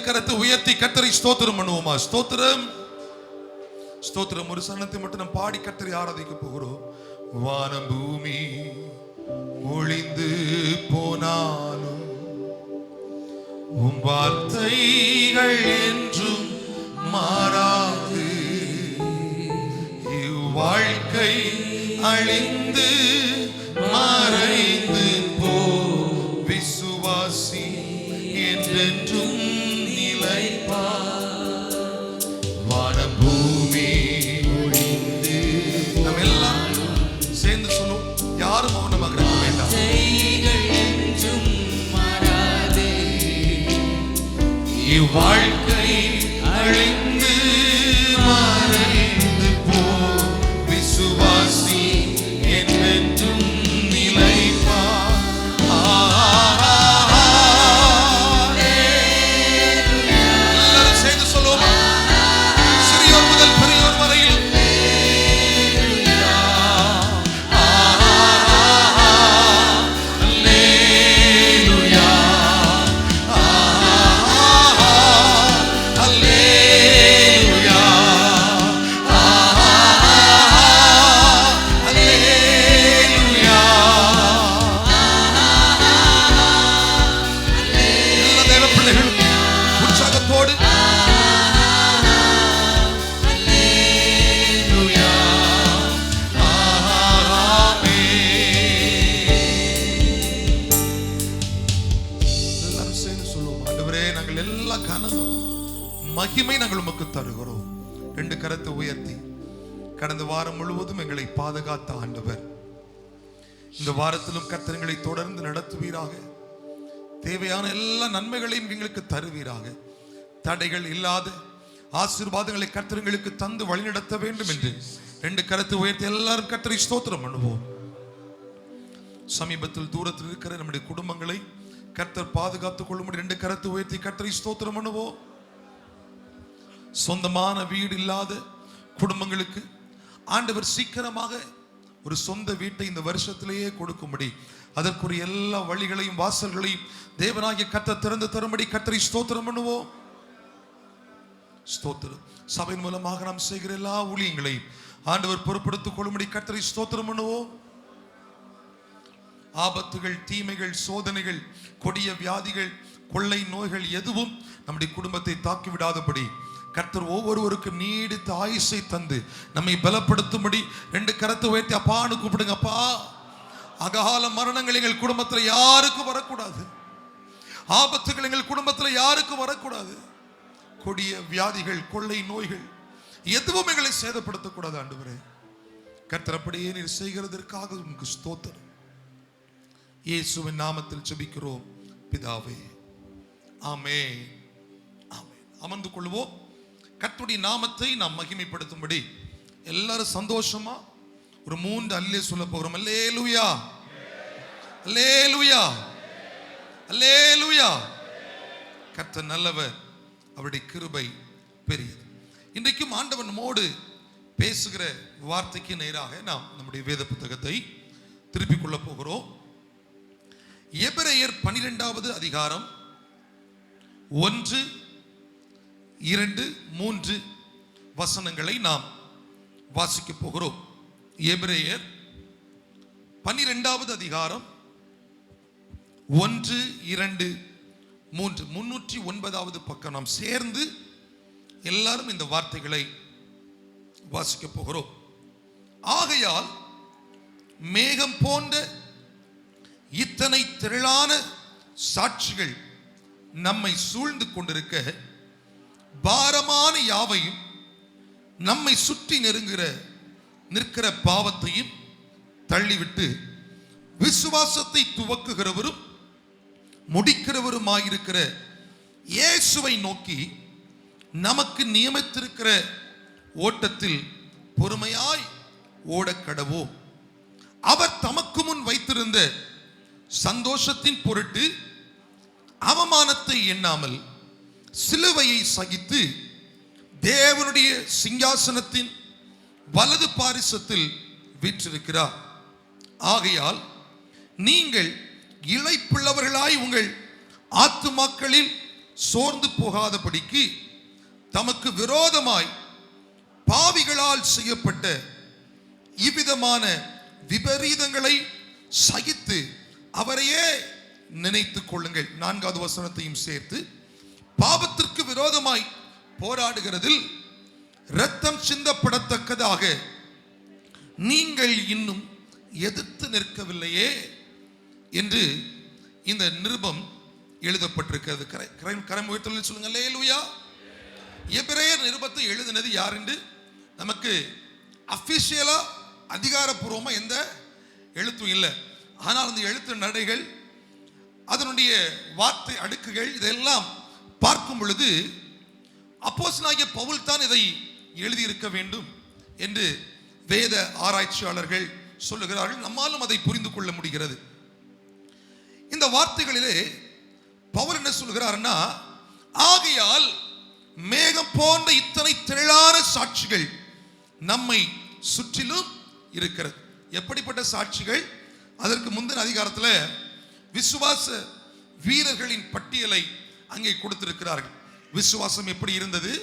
கரத்தை உயர்த்தி கர்த்தரை ஸ்தோத்திரம் பண்ணுவோமா? ஸ்தோத்திரம் ஸ்தோத்திரம். ஒரு சரணத்தை மட்டும் நம்ம பாடி கர்த்தரை ஆராதிக்க போகிறோம். வானம் பூமி ஒளிந்து போனாலும் உம் வார்த்தைகள் என்றும் மாறாது. இவ்வாழ்க்கை அழிந்து மறைந்து போ, விசுவாசி என்றென்றும் நிலைப்பார். வானம் பூமி ஒளிந்து, நம்ம எல்லாம் சேர்ந்து சொல்லுவோம். யாரும் மௌனமாக இருக்க வேண்டாம். இவ்வாழ்க்கை அழிந்து மறைந்து போ, விசுவாசி என்றென்றும் நிலைப்பார். எல்லாரும் சேர்ந்து சொல்லுவோமா? சிறியோர் முதல் பெரியோர் வரையில் மகிமை நாங்கள் உமக்கு தருகிறோம். ரெண்டு கரத்தை உயர்த்தி, கடந்த வாரம் முழுவதும் எங்களை பாதுகாத்த ஆண்டவர், இந்த வாரத்திலும் கர்த்தர்களை தொடர்ந்து நடத்துவீராக. தேவையான எல்லா நன்மைகளையும் எங்களுக்கு தருவீராக. தடைகள் இல்லாத ஆசீர்வாதங்களை கர்த்தர்களுக்கு தந்து வழிநடத்த வேண்டும் என்று ரெண்டு கரத்தை உயர்த்தி எல்லாரும் கர்த்தரை ஸ்தோத்திரம் பண்ணுவோம். சமீபத்தில் தூரத்தில் இருக்கிற நம்முடைய குடும்பங்களை கர்த்தர் பாதுகாத்துக் கொள்ளும்படி ரெண்டு கரத்தை உயர்த்தி கர்த்தரை ஸ்தோத்திரம் பண்ணுவோம். சொந்தமான வீடு இல்லாத குடும்பங்களுக்கு ஆண்டவர் சீக்கிரமாக ஒரு சொந்த வீட்டை இந்த வருஷத்திலேயே கொடுக்கும்படி அதற்குரிய எல்லா வழிகளையும் வாசல்களையும் தேவனாகிய கர்த்தர் திறந்து தரும்படி கர்த்தரை ஸ்தோத்திரம் பண்ணுவோம். ஸ்தோத்திரம். சபையின் மூலமாக நாம் செய்கிற எல்லா ஊழியங்களையும் ஆண்டவர் பொறுப்படுத்திக் கொள்ளும்படி கர்த்தரை ஸ்தோத்திரம் பண்ணுவோம். ஆபத்துகள், தீமைகள், சோதனைகள், கொடிய வியாதிகள், கொள்ளை நோய்கள் எதுவும் நம்முடைய குடும்பத்தை தாக்கிவிடாதபடி கர்த்தர் ஒவ்வொருவருக்கும் நீடித்த ஆயுசை தந்து நம்மை பலப்படுத்தும்படி ரெண்டு கரத்தை உயர்த்தி அப்பான்னு கூப்பிடுங்க. அப்பா, அகால மரணங்கள் எங்கள் குடும்பத்தில் யாருக்கும் வரக்கூடாது. ஆபத்துகள் எங்கள் குடும்பத்தில் யாருக்கும் வரக்கூடாது. கொடிய வியாதிகள், கொள்ளை நோய்கள் எதுவும் எங்களை சேதப்படுத்தக்கூடாது. ஆண்டவரே, கர்த்தர் அப்படியே நீர் செய்கிறதற்காக உங்களுக்கு ஸ்தோத்திரம். இயேசுவின் நாமத்தில் ஜெபிக்கிறோம் பிதாவே, ஆமென். ஆமென். அமர்ந்து கொள்வோம். கர்த்தருடைய நாமத்தை நாம் மகிமைப்படுத்தும்படி எல்லாரும் சந்தோஷமா ஒரு 3 அல்லே சொல்ல போகிறோம். அல்லேலூயா, அல்லேலூயா, அல்லேலூயா. கர்த்தர் நல்லவர், அவருடைய கிருபை பெரியது. இன்றைக்கும் ஆண்டவன் நம்மோடு பேசுகிற வார்த்தைக்கு நேராக நாம் நம்முடைய வேத புத்தகத்தை திருப்பிக் கொள்ள போகிறோம். எபிரேயர் 12வது அதிகாரம் 1, 2, 3 வசனங்களை நாம் வாசிக்க போகிறோம். எபிரேயர் 12வது அதிகாரம் 1, 2, 3 309வது பக்கம் நாம் சேர்ந்து எல்லாரும் இந்த வார்த்தைகளை வாசிக்க போகிறோம். ஆகையால் மேகம் போன்ற இத்தனை திரளான சாட்சிகள் நம்மை சூழ்ந்து கொண்டிருக்க, பாரமான யாவையும் நம்மை சுற்றி நிற்கிற பாவத்தையும் தள்ளிவிட்டு விசுவாசத்தை துவக்குகிறவரும் முடிக்கிறவருமாயிருக்கிற இயேசுவை நோக்கி நமக்கு நியமித்திருக்கிற ஓட்டத்தில் பொறுமையாய் ஓடக்கடவோம். அவர் தமக்கு முன் வைத்திருந்த சந்தோஷத்தின் பொருட்டு அவமானத்தை எண்ணாமல் சிலுவையை சகித்து தேவனுடைய சிங்காசனத்தின் வலது பாரிசத்தில் வீற்றிருக்கிறார். ஆகையால் நீங்கள் இளைப்புள்ளவர்களாய் உங்கள் ஆத்துமாக்களில் சோர்ந்து போகாதபடிக்கு தமக்கு விரோதமாய் பாவிகளால் செய்யப்பட்ட இவ்விதமான விபரீதங்களை சகித்து அவரையே நினைத்துக் கொள்ளுங்கள். 4வது வசனத்தையும் சேர்த்து, பாவத்திற்கு விரோதமாய் போராடுகிறதில் இரத்தம் சிந்தப்படத்தக்கதாக நீங்கள் இன்னும் எதிர்த்து நிற்கவில்லையே என்று இந்த நிருபம் எழுதப்பட்டிருக்கிறது. கரமுயர்த்தலில் சொல்லுங்க அல்லேலூயா. எபிரேயர் நிருபத்தை எழுதினது யார் என்று நமக்கு அபிஷியலா அதிகாரப்பூர்வமா எந்த எழுத்தும் இல்லை. ஆனால் அந்த எழுத்து நடைகள், அதனுடைய வார்த்தை அடுக்குகள், இதெல்லாம் பார்க்கும் பொழுது அப்போஸ்தலனாகிய பவுல் தான் இதை எழுதியிருக்க வேண்டும் என்று வேத ஆராய்ச்சியாளர்கள் சொல்லுகிறார்கள். நம்மாலும் அதை புரிந்து கொள்ள முடிகிறது. இந்த வார்த்தைகளிலே பவுல் என்ன சொல்கிறார்னா, ஆகையால் மேகம் போன்ற இத்தனை திரளான சாட்சிகள் நம்மை சுற்றிலும் இருக்கிறது. எப்படிப்பட்ட சாட்சிகள்? அதற்கு முந்தின அதிகாரத்தில் விசுவாச வீரர்களின் பட்டியலை அங்கே கொடுத்திருக்கிறார்கள். விசுவாசம் எப்படி இருந்தது,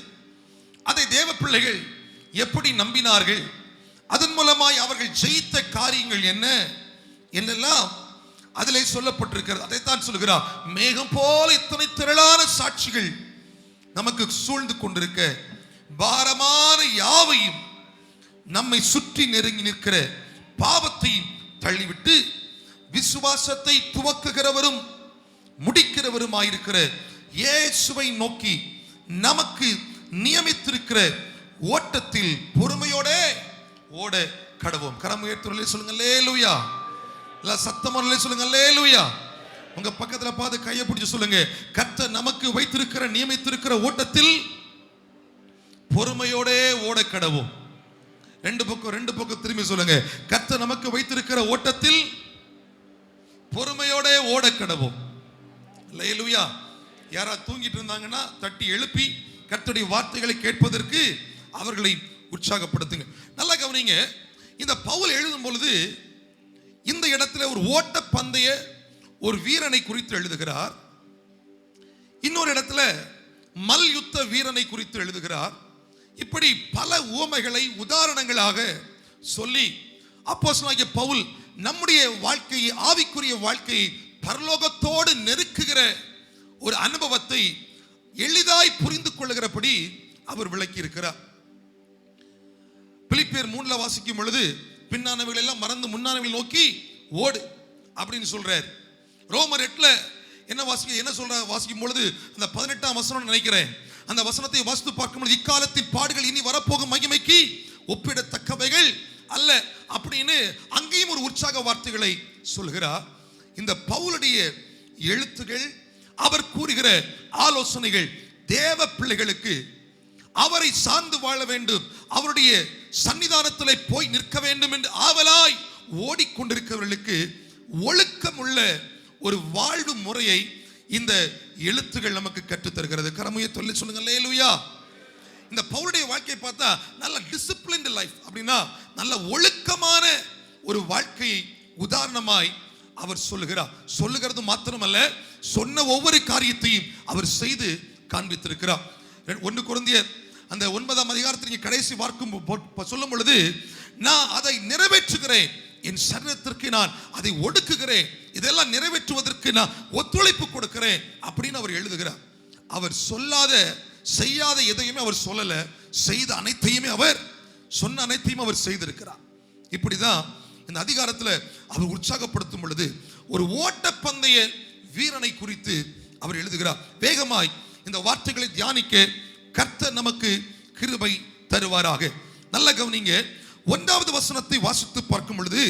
அதை தேவ பிள்ளைகள் எப்படி நம்பினார்கள், அதன் மூலமாய் அவர்கள் ஜெயித்த காரியங்கள் என்ன என்னெல்லாம் அதிலே சொல்லப்பட்டிருக்கிறது. அதைத்தான் சொல்லுகிறார், மேகம் போல இத்தனை திரளான சாட்சிகள் நமக்கு சூழ்ந்து கொண்டிருக்க, பாரமான யாவையும் நம்மை சுற்றி நெருங்கி நிற்கிற பாவத்தையும் தள்ளிவிட்டு விசுவாசத்தை துவக்குகிறவரும் முடிக்கிறவருமாயிருக்கிற இயேசுவை நோக்கி நமக்கு நியமித்திருக்கிற ஓட்டத்தில் பொறுமையோட ஓட கடவோம். கரம் உயர்த்தி சொல்லுங்க அல்லேலூயா. இல்ல சத்தமா சொல்லுங்க அல்லேலூயா. உங்க பக்கத்துல பார்த்து கையை பிடிச்சு சொல்லுங்க, கர்த்தர் நமக்கு வைத்திருக்கிற நியமித்திருக்கிற ஓட்டத்தில் பொறுமையோட ஓட கடவோம். ரெண்டு பக்கம் திரும்பி சொல்லுங்க, கர்த்தர் நமக்கு வைத்திருக்கிற ஓட்டத்தில் பொறுமையோட ஓட கடவோம். அல்லேலூயா. யாரா தூங்கிட்டு இருந்தாங்கன்னா தட்டி எழுப்பி கர்த்தருடைய வார்த்தைகளை கேட்பதற்கு அவர்களை உற்சாகப்படுத்துங்க. நல்லா கவனிங்க, இந்த பவுல் எழுதும் பொழுது இந்த இடத்துல ஒரு ஓட்ட பந்தய ஒரு வீரனை குறித்து எழுதுகிறார். இன்னொரு இடத்துல மல்யுத்த வீரனை குறித்து எழுதுகிறார். இப்படி பல உவமைகளை உதாரணங்களாக சொல்லி அப்போஸ்தலனாகிய பவுல் நம்முடைய வாழ்க்கையை, ஆவிக்குரிய வாழ்க்கையை பரலோகத்தோடு நெருக்குகிற ஒரு அனுபவத்தை எளிதாய் புரிந்து கொள்ளுகிறபடி அவர் விளக்கி இருக்கிறார். பிலிப்பியர் 3 வாசிக்கும் பொழுது பின்னானவைகள் எல்லாம் மறந்து முன்னானவைகள் நோக்கி ஓடு அப்படின்னு சொல்றார். ரோமர் 8 என்ன சொல்ற வாசிக்கும் பொழுது அந்த 18ஆம் வசனம் நினைக்கிறேன், அந்த வசனத்தை வாசித்து பார்க்கும் பொழுது இக்காலத்தின் பாடுகள் இனி வரப்போகும் மகிமைக்கு ஒப்பிடத்தக்கவைகள் அல்ல அப்படின்னு அங்கேயும் ஒரு உற்சாக வார்த்தைகளை சொல்கிறார். இந்த பவுலுடைய எழுத்துகள், அவர் கூறுகிற ஆலோசனைகள் தேவ பிள்ளைகளுக்கு அவரை சார்ந்து வாழ வேண்டும், அவருடைய சன்னிதானத்தில் போய் நிற்க வேண்டும் என்று ஆவலாய் ஓடிக்கொண்டிருக்கிறவர்களுக்கு ஒழுக்கம் உள்ள ஒரு வாழ்வு முறையை இந்த எழுத்துகள் நமக்கு கற்றுத் தருகிறது. கரமுய சொல்லி சொல்லுங்க அல்லேலூயா. இந்த பவுலுடைய வாழ்க்கையை பார்த்தா நல்ல டிசிப்ளின்டு லைஃப், அப்படின்னா நல்ல ஒழுக்கமான ஒரு வாழ்க்கையை உதாரணமாய் அவர் சொல்லுகிறது மாத்திரமல்ல, சொன்ன ஒவ்வொரு காரியத்தையும் அவர் செய்து காண்பித்திருக்கிறார். 1 கொரிந்தியர் அந்த 9ஆம் அதிகாரத்தில் கடைசி பார்க்கும் சொல்லும் பொழுது, நான் அதை நிறைவேற்றுகிறேன், என் சரீரத்திற்கு நான் அதை ஒடுக்குகிறேன், இதெல்லாம் நிறைவேற்றுவதற்கு நான் ஒத்துழைப்பு கொடுக்கிறேன் அப்படின்னு அவர் எழுதுகிறார். அவர் சொல்லாத செய்யாத எதையுமே அவர் சொல்லல, செய்த அனைத்தையுமே அவர் சொன்ன அனைத்தையும் அவர் செய்திருக்கிறார். இப்படிதான் இந்த அதிகாரத்தில் அவர் உற்சாகப்படுத்தும் பொழுது ஒரு ஓட்டப்பந்தய வீரனை குறித்து அவர் எழுதுகிறார். வேகமாய் இந்த வார்த்தைகளை தியானிக்க கர்த்தர் நமக்கு கிருபை தருவாராக. நல்ல கவனிங்க, 1வது வசனத்தை வாசித்து பார்க்கும் பொழுது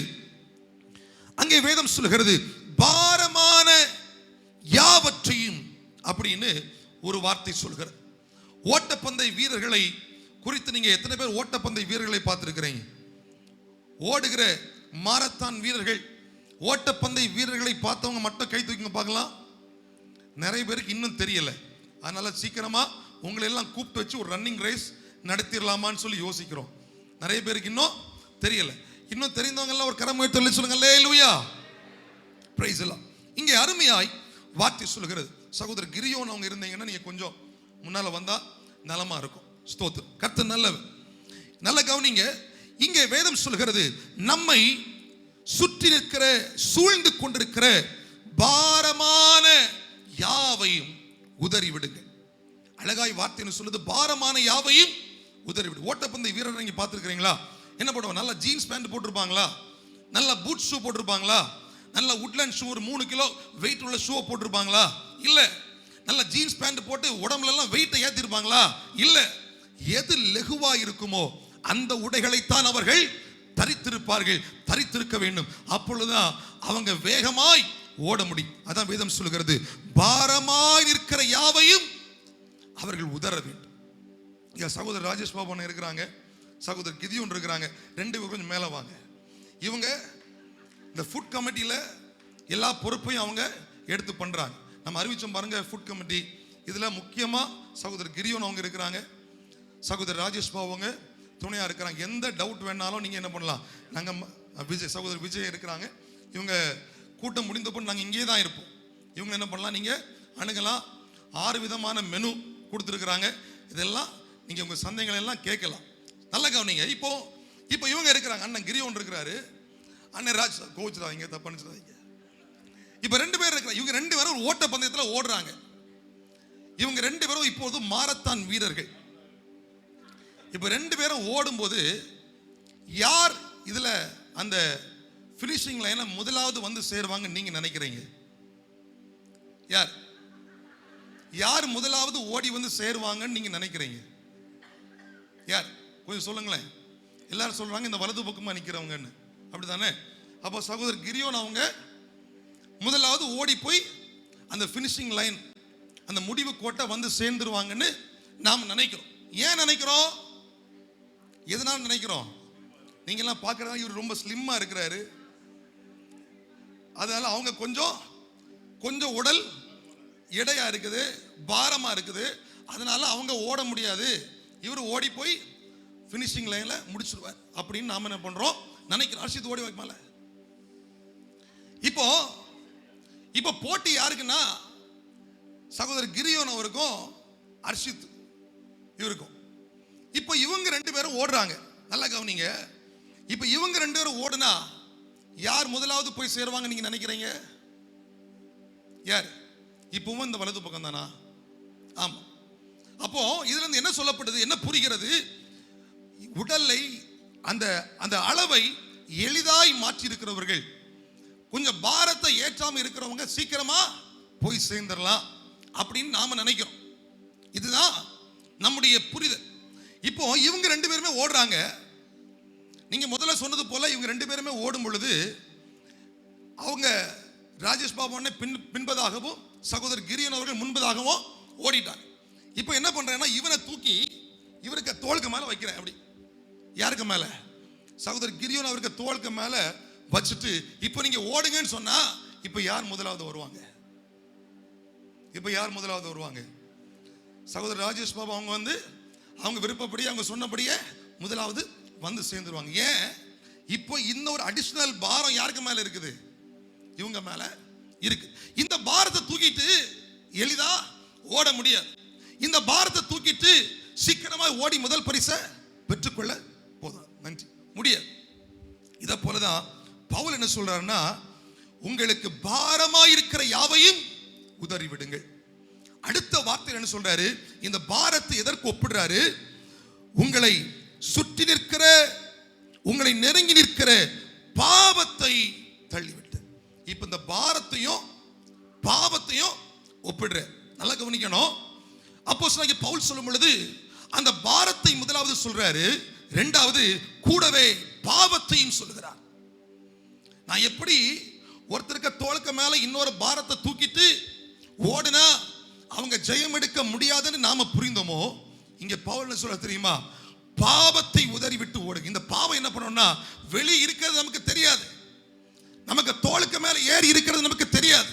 அங்கே வேதம் சொல்கிறது, பாரமான யாவற்றையும் அப்படின்னு ஒரு வார்த்தை சொல்கிறது. ஓட்டப்பந்தய வீரர்களை குறித்து நீங்க எத்தனை பேர் ஓட்டப்பந்தய வீரர்களை பார்த்திருக்கிறீங்க? ஓடுகிற மாரத்தான் வீரர்கள், ஓட்டப்பந்தய வீரர்களை பார்த்தவங்க மட்டும் கை தூக்கிங்க பார்க்கலாம். நிறைய பேருக்கு இன்னும் தெரியல. அதனால சீக்கிரமா உங்களை எல்லாம் கூப்பிட்டு வச்சு ஒரு ரன்னிங் ரேஸ் நடத்திடலாமான்னு சொல்லி யோசிக்கிறோம். நிறைய பேருக்கு இன்னும் தெரியல. இன்னும் தெரிந்தவங்க எல்லாம் ஒரு கரம் உயர்த்தி சொல்லுங்க அல்லேலூயா, பிரைஸ் எல்லாம். இங்கே அருமையாய் வார்த்தை சொல்லுகிறது, சகோதரர் கிரியோன் அவங்க இருந்தீங்கன்னா நீங்க கொஞ்சம் முன்னால வந்தா நலமா இருக்கும். ஸ்தோத்திரம். கர்த்தர் நல்லவர். நல்ல கவனிங்க. இங்கே வேதம் சொல்கிறது, நம்மை சுற்றி நிற்கிற சூழ்ந்து கொண்டிருக்கிற பாரமான யாவையும் உதறி விடுங்க. அழகாய் வார்த்தைன்னு சொல்லுது, பாரமான யாவையும் உதறி விடு. ஓட்டப்பந்தய வீரர் நீங்க பார்த்துருக்கிறீங்களா? என்ன போடுவாங்க? நல்ல ஜீன்ஸ் பேண்ட் போட்டிருப்பாங்களா? நல்ல பூட் ஷூ போட்டிருப்பாங்களா? நல்ல உட்லேண்ட் ஷூ, ஒரு 3 கிலோ வெயிட் உள்ள ஷூ போட்டிருப்பாங்களா? இல்ல. நல்ல ஜீன்ஸ் பேண்ட் போட்டு உடம்புல எல்லாம் வெயிட்டை ஏத்திருப்பாங்களா? இல்ல. எது லெகுவா இருக்குமோ அந்த உடைகளைத்தான் அவர்கள் தரித்திருப்பார்கள், தரித்திருக்க வேண்டும். அப்பொழுதுதான் அவங்க வேகமாய் ஓட முடியும். அதான் வேதம் சொல்கிறது, பாரமாய் இருக்கிற யாவையும் அவர்கள் உதற வேண்டும். சகோதரர் ராஜேஷ் பாபு இருக்கிறாங்க, சகோதரர் கிதியோன் இருக்கிறாங்க, 2 பேரும் கொஞ்சம் மேல வாங்க. இவங்க இந்த ஃபுட் கமிட்டியில எல்லா பொறுப்பையும் அவங்க எடுத்து பண்றாங்க. நம்ம அறிவிச்சோம் பாருங்க ஃபுட் கமிட்டி. இதுல முக்கியமா சகோதரர் கிரியோன் அவங்க இருக்கிறாங்க, சகோதரர் ராஜேஷ் பாபு அவங்க துணையா இருக்கிறாங்க. எந்த டவுட் வேணாலும் நீங்க என்ன பண்ணலாம், நாங்க விஜய், சகோதரர் விஜய் இருக்கிறாங்க. இவங்க கூட்டம் முடிந்தப்போ நாங்க இங்கே தான் இருப்போம். இவங்க என்ன பண்ணலாம், நீங்க அணுகலாம். 6 விதமான மெனு கொடுத்துருக்குறாங்க. இதெல்லாம் நீங்க உங்க சந்தேகங்கள் எல்லாம் கேட்கலாம். நல்ல கவனிங்க. இப்போ இவங்க இருக்கிறாங்க, அண்ணன் கிரியோன் இருக்கிறாரு, அண்ணன் ராஜ், கோச்சுடாதீங்க, தப்பு நினைச்சிடாதீங்க. இப்போ 2 பேர் இருக்கிறாங்க. இவங்க 2 பேரும் ஒரு ஓட்ட பந்தயத்தில் ஓடுறாங்க. இவங்க 2 பேரும் இப்போது மாரத்தான் வீரர்கள். இப்போ 2 பேரும் ஓடும்போது யார் இதுல அந்த ஃபினிஷிங் லைன்ல முதலாவது வந்து சேருவாங்க நீங்க நினைக்கிறீங்க? யார் யார் முதலாவது ஓடி வந்து சேருவாங்கன்னு நீங்க நினைக்கிறீங்க? யார்? கொஞ்சம் சொல்லுங்களேன். எல்லாரும் சொல்றாங்க இந்த வலது பக்கமா நிக்கிறவங்கன்னு, அப்படிதானே? அப்போ சகோதரர் கிரியோன் அவங்க முதலாவது ஓடி போய் அந்த ஃபினிஷிங் லைன், அந்த முடிவு கோட்டை வந்து சேர்ந்துருவாங்கன்னு நாம் நினைக்கிறோம். ஏன் நினைக்கிறோம்? எதனால நினைக்கிறோம்? நீங்க எல்லாம் பார்க்கறதா இவர் ரொம்ப ஸ்லிம்மா இருக்கிறாரு, அதனால அவங்க கொஞ்சம் உடல் எடையா இருக்குது, பாரமா இருக்குது, அதனால அவங்க ஓட முடியாது, இவர் ஓடி போய் ஃபினிஷிங் லைன்ல முடிச்சிருவார் அப்படின்னு நாம என்ன பண்றோம், நினைக்கிறோம். அர்ஷித் ஓடி வைக்கமால. இப்போ போட்டி யாருக்குன்னா சகோதரர் கிரியோன் அவருக்கும் அர்ஷித் இவருக்கும். இப்போ இவங்க 2 பேரும் ஓடுறாங்க. நல்லா கவனிங்க. இப்போ இவங்க 2 பேரும் ஓடுனா யார் முதலாவது போய் சேருவாங்க நீங்க நினைக்கிறீங்க? யார்? இப்பவும் இந்த வலது பக்கம் தானா? ஆமா. அப்போ இதுல இருந்து என்ன சொல்லப்படுது, என்ன புரிகிறது? உடலை அந்த அளவை எளிதாய் மாற்றி இருக்கிறவர்கள், கொஞ்சம் பாரத்தை ஏற்றாம இருக்கிறவங்க சீக்கிரமா போய் சேர்ந்துடலாம் அப்படின்னு நாம நினைக்கிறோம். இதுதான் நம்முடைய புரிதல். இப்போ இவங்க 2 பேருமே ஓடுறாங்க. நீங்க முதல்ல சொன்னது போல இவங்க 2 பேருமே ஓடும் பொழுது அவங்க ராஜேஷ் பாபு பின்பதாகவும் சகோதரர் கிரியன் அவர்கள் முன்பதாகவும் ஓடிட்டாங்க. இப்போ என்ன பண்றேன்னா இவனை தூக்கி இவருக்கு தோளுக்கு மேல வைக்கிறேன். அப்படி யாருக்கு மேல? சகோதரர் கிரியோன் அவருக்கு தோளுக்கு மேல வச்சுட்டு இப்போ நீங்க ஓடுங்கன்னு சொன்னா இப்போ யார் முதலாவது வருவாங்க? இப்போ யார் முதலாவது வருவாங்க? சகோதரர் ராஜேஷ் பாபு அவங்க அவங்க விருப்பப்படி அவங்க சொன்னபடியே முதலாவது வந்து சேர்ந்துருவாங்க. ஏன்? இப்போ இந்த ஒரு அடிஷனல் பாரம் யாருக்கு மேல இருக்குது? இவங்க மேல இருக்கு. இந்த பாரத்தை தூக்கிட்டு எளிதா ஓட முடியாது. இந்த பாரத்தை தூக்கிட்டு சீக்கிரமா ஓடி முதல் பரிசை பெற்றுக்கொள்ள போதும் நன்றி முடியாது. இத போலதான் பவுல் என்ன சொல்றாருன்னா, உங்களுக்கு பாரமாய் இருக்கிற யாவையும் உதறி விடுங்கள். அடுத்த வார்த்தை என்ன சொல்றாரு? இந்த பாரத்தை எதற்கு ஒப்பிடுறாரு? உங்களை சுற்றி நிற்கிற, உங்களை நெருங்கி நிற்கிற பாவத்தை தள்ளிவிட்டு. இப்ப இந்த பாரத்தையும் பாவத்தையும் ஒப்பிடுற. நல்லா கவனிக்கணும். அப்போஸ்தலனாகிய பவுல் சொல்லும் பொழுது அந்த பாரத்தை முதலாவது சொல்றாரு, இரண்டாவது கூடவே பாவத்தையும் சொல்லுகிறார். நான் எப்படி ஒருத்தருக்கு தோளுக்கு மேல இன்னொரு பாரத்தை தூக்கிட்டு ஓடுனா அவங்க ஜெயம் எடுக்க முடியாதுன்னு நாம புரிந்தோமோ, இங்க பவுல் என்ன சொல்ற தெரியுமா? பாவத்தை உதறி விட்டு ஓடுங்க. இந்த பாவம் என்ன பண்ணணும்னா வெளியே இருக்கிறது நமக்கு தெரியாது, நமக்கு தோளுக்கு மேல ஏறி இருக்கிறது நமக்கு தெரியாது,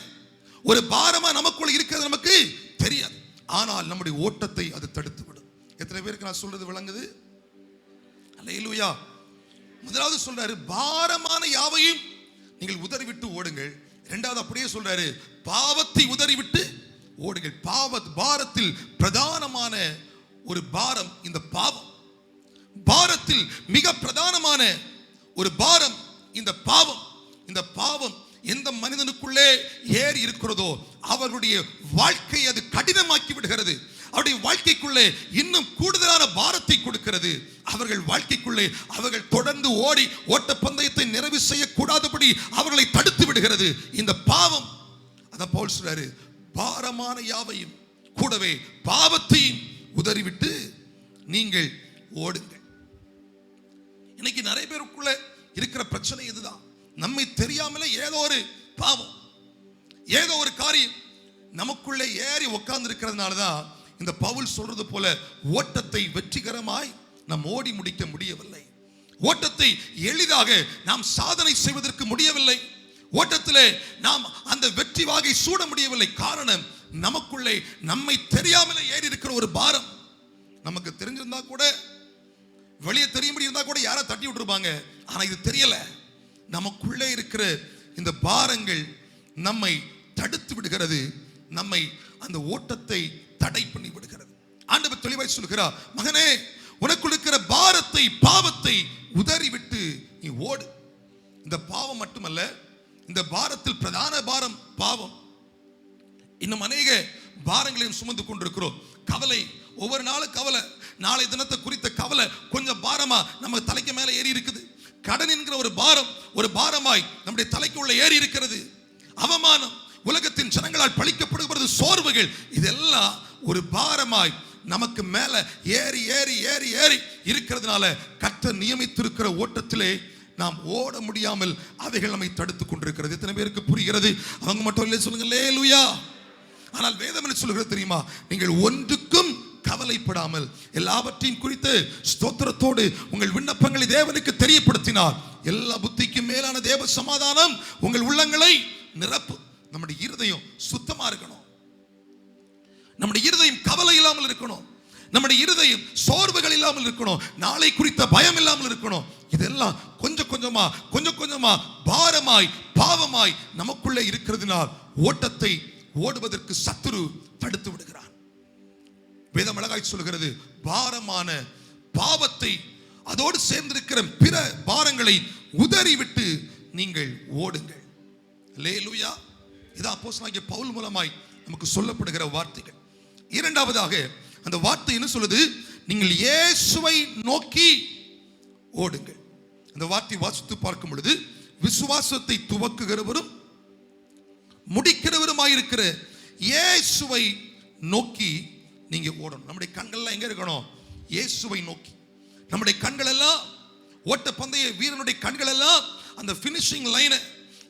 ஒரு பாரமா நமக்குள்ள இருக்கிறது நமக்கு தெரியாது. ஆனால் நம்முடைய ஓட்டத்தை அது தடுத்து விடும். எத்தனை பேருக்கு நான் சொல்றது விளங்குது? அல்லேலூயா. முதலாவது சொல்றாரு பாரமான யாவையும் நீங்கள் உதறிவிட்டு ஓடுங்கள். இரண்டாவது அப்படியே சொல்றாரு பாவத்தை உதறிவிட்டு ஓடுங்கள். பாரத்தில் பிரதானமான ஒரு பாரம் இந்த பாவம். பாரத்தில் மிக பிரதானமான ஒரு பாரம் இந்த பாவம். இந்த பாவம் எந்த மனிதனுக்குள்ளே ஏறி இருக்கிறதோ அவர்களுடைய வாழ்க்கை அது கடினமாக்கி விடுகிறது. அவருடைய வாழ்க்கைக்குள்ளே இன்னும் கூடுதலான பாரத்தை கொடுக்கிறது. அவர்கள் வாழ்க்கைக்குள்ளே அவர்கள் தொடர்ந்து ஓடி ஓட்ட பந்தயத்தை நிறைவு செய்யக்கூடாதபடி அவர்களை தடுத்து விடுகிறது இந்த பாவம். அதான் பவுல் சொல்றாரு, பாரமான யாவையும் கூடவே பாவத்தையும் உதறிவிட்டு நீங்கள் ஓடுங்கள். இன்னைக்கு நிறைய பேருக்குள்ள இருக்கிற பிரச்சனை இதுதான். நம்மை தெரியாமலே ஏதோ ஒரு பாவம், ஏதோ ஒரு காரியம் நமக்குள்ளே ஏறி உட்கார்ந்து இருக்கிறதுனாலதான் இந்த பவுல் சொல்றது போல ஓட்டத்தை வெற்றிகரமாய் நாம் ஓடி முடிக்க முடியவில்லை. ஓட்டத்தை எளிதாக நாம் சாதனை செய்வதற்கு முடியவில்லை. ஓட்டத்திலே நாம் அந்த வெற்றி வாகை சூட முடியவில்லை. காரணம், நமக்குள்ளே நம்மை தெரியாமலே ஏறி இருக்கிற ஒரு பாரம். நமக்கு தெரிஞ்சிருந்தா கூட, வெளியே தெரியும்படி இருந்தா கூட யாரை தட்டி விட்டுருப்பாங்க. ஆனா இது தெரியல. நமக்குள்ளே இருக்கிற இந்த பாரங்கள் நம்மை தடுத்து விடுகிறது, நம்மை அந்த ஓட்டத்தை தடை பண்ணி விடுகிறது. ஆண்டவர் தெளிவாய் சொல்கிறார், மகனே, உனக்குள் இருக்கிற பாரத்தை, பாவத்தை உதறிவிட்டு நீ ஓடு. இந்த பாவம் மட்டுமல்ல, இந்த பாரத்தில் பிரதான பாரம் பாவம். இன்னும் அநேக பாரங்களையும் சுமந்து கொண்டிருக்கிறோம். கவலை, ஒவ்வொரு நாளும் கவலை, நாளை தினத்தை குறித்த கவலை கொஞ்சம் பாரமா நம்ம தலைக்கு மேல ஏறி இருக்குது. கடன் என்கிற ஒரு பாரம், ஒரு பாரமாய் நம்முடைய தலைக்கு உள்ள ஏறி இருக்கிறது. அவமானம், உலகத்தின் ஜனங்களால் பழிக்கப்படுகிறது, சோர்வுகள், இதெல்லாம் ஒரு பாரமாய் நமக்கு மேல ஏறி ஏறி ஏறி ஏறி இருக்கிறதுனால கர்த்தர் நியமித்திருக்கிற ஓட்டத்திலே நாம் ஓட முடியாமல் அவைகள் நம்மை தடுத்துக் கொண்டிருக்கிறது. எத்தனை பேருக்கு புரிகிறது? அவங்க மட்டும் இல்லை, சொல்லுங்க அல்லேலூயா. ஆனால் வேதம் என்ன சொல்கிறது தெரியுமா? நீங்கள் ஒன்றுக்கும் கவலைப்படாமல் எல்லாவற்றையும் குறித்து ஸ்தோத்திரத்தோடு உங்கள் விண்ணப்பங்களை தேவனுக்கு தெரியப்படுத்தினார். எல்லா புத்திக்கும் மேலான தேவ சமாதானம் உங்கள் உள்ளங்களை நிரப்பும். நம்முடைய இருதயம் சுத்தமா இருக்கணும். நம்முடைய இருதயம் கவலை இல்லாமல் இருக்கணும். நம்முடைய இருதயம் சோர்வுகள் இல்லாமல் இருக்கணும். நாளை குறித்த பயம் இல்லாமல் இருக்கணும். இதெல்லாம் கொஞ்சம் கொஞ்சமா பாரமாய் பாவமாய் நமக்குள்ளே இருக்கிறதுனால் ஓட்டத்தை ஓடுவதற்கு சத்துரு தடுத்து விடுகிறான். வேதம் அழகாய் சொல்கிறது, பாரமான பாவத்தை அதோடு சேர்ந்திருக்கிற பிற பாரங்களை உதறிவிட்டு நீங்கள் ஓடுங்கள். அல்லேலூயா. இது அப்போஸ்தலனாகிய பவுல் மூலமாய் நமக்கு சொல்லப்படுகிற வார்த்தைகள். இரண்டாவதாக அந்த வார்த்தை என்ன சொல்லுது? நீங்கள் இயேசுவை நோக்கி ஓடுங்கள். அந்த வார்த்தை வாசித்து பார்க்கும் பொழுது, விசுவாசத்தை துவக்குகிறவரும் முடிக்கிறவருமாயிருக்கிற இயேசுவை நோக்கி நீங்க ஓடணும். நம்முடைய கண்கள் எங்க இருக்கணும்? இயேசுவை நோக்கி. நம்முடைய கண்கள் எல்லாம், ஓட்ட பந்தய வீரனுடைய கண்கள் எல்லாம் அந்த பினிஷிங் லைனை,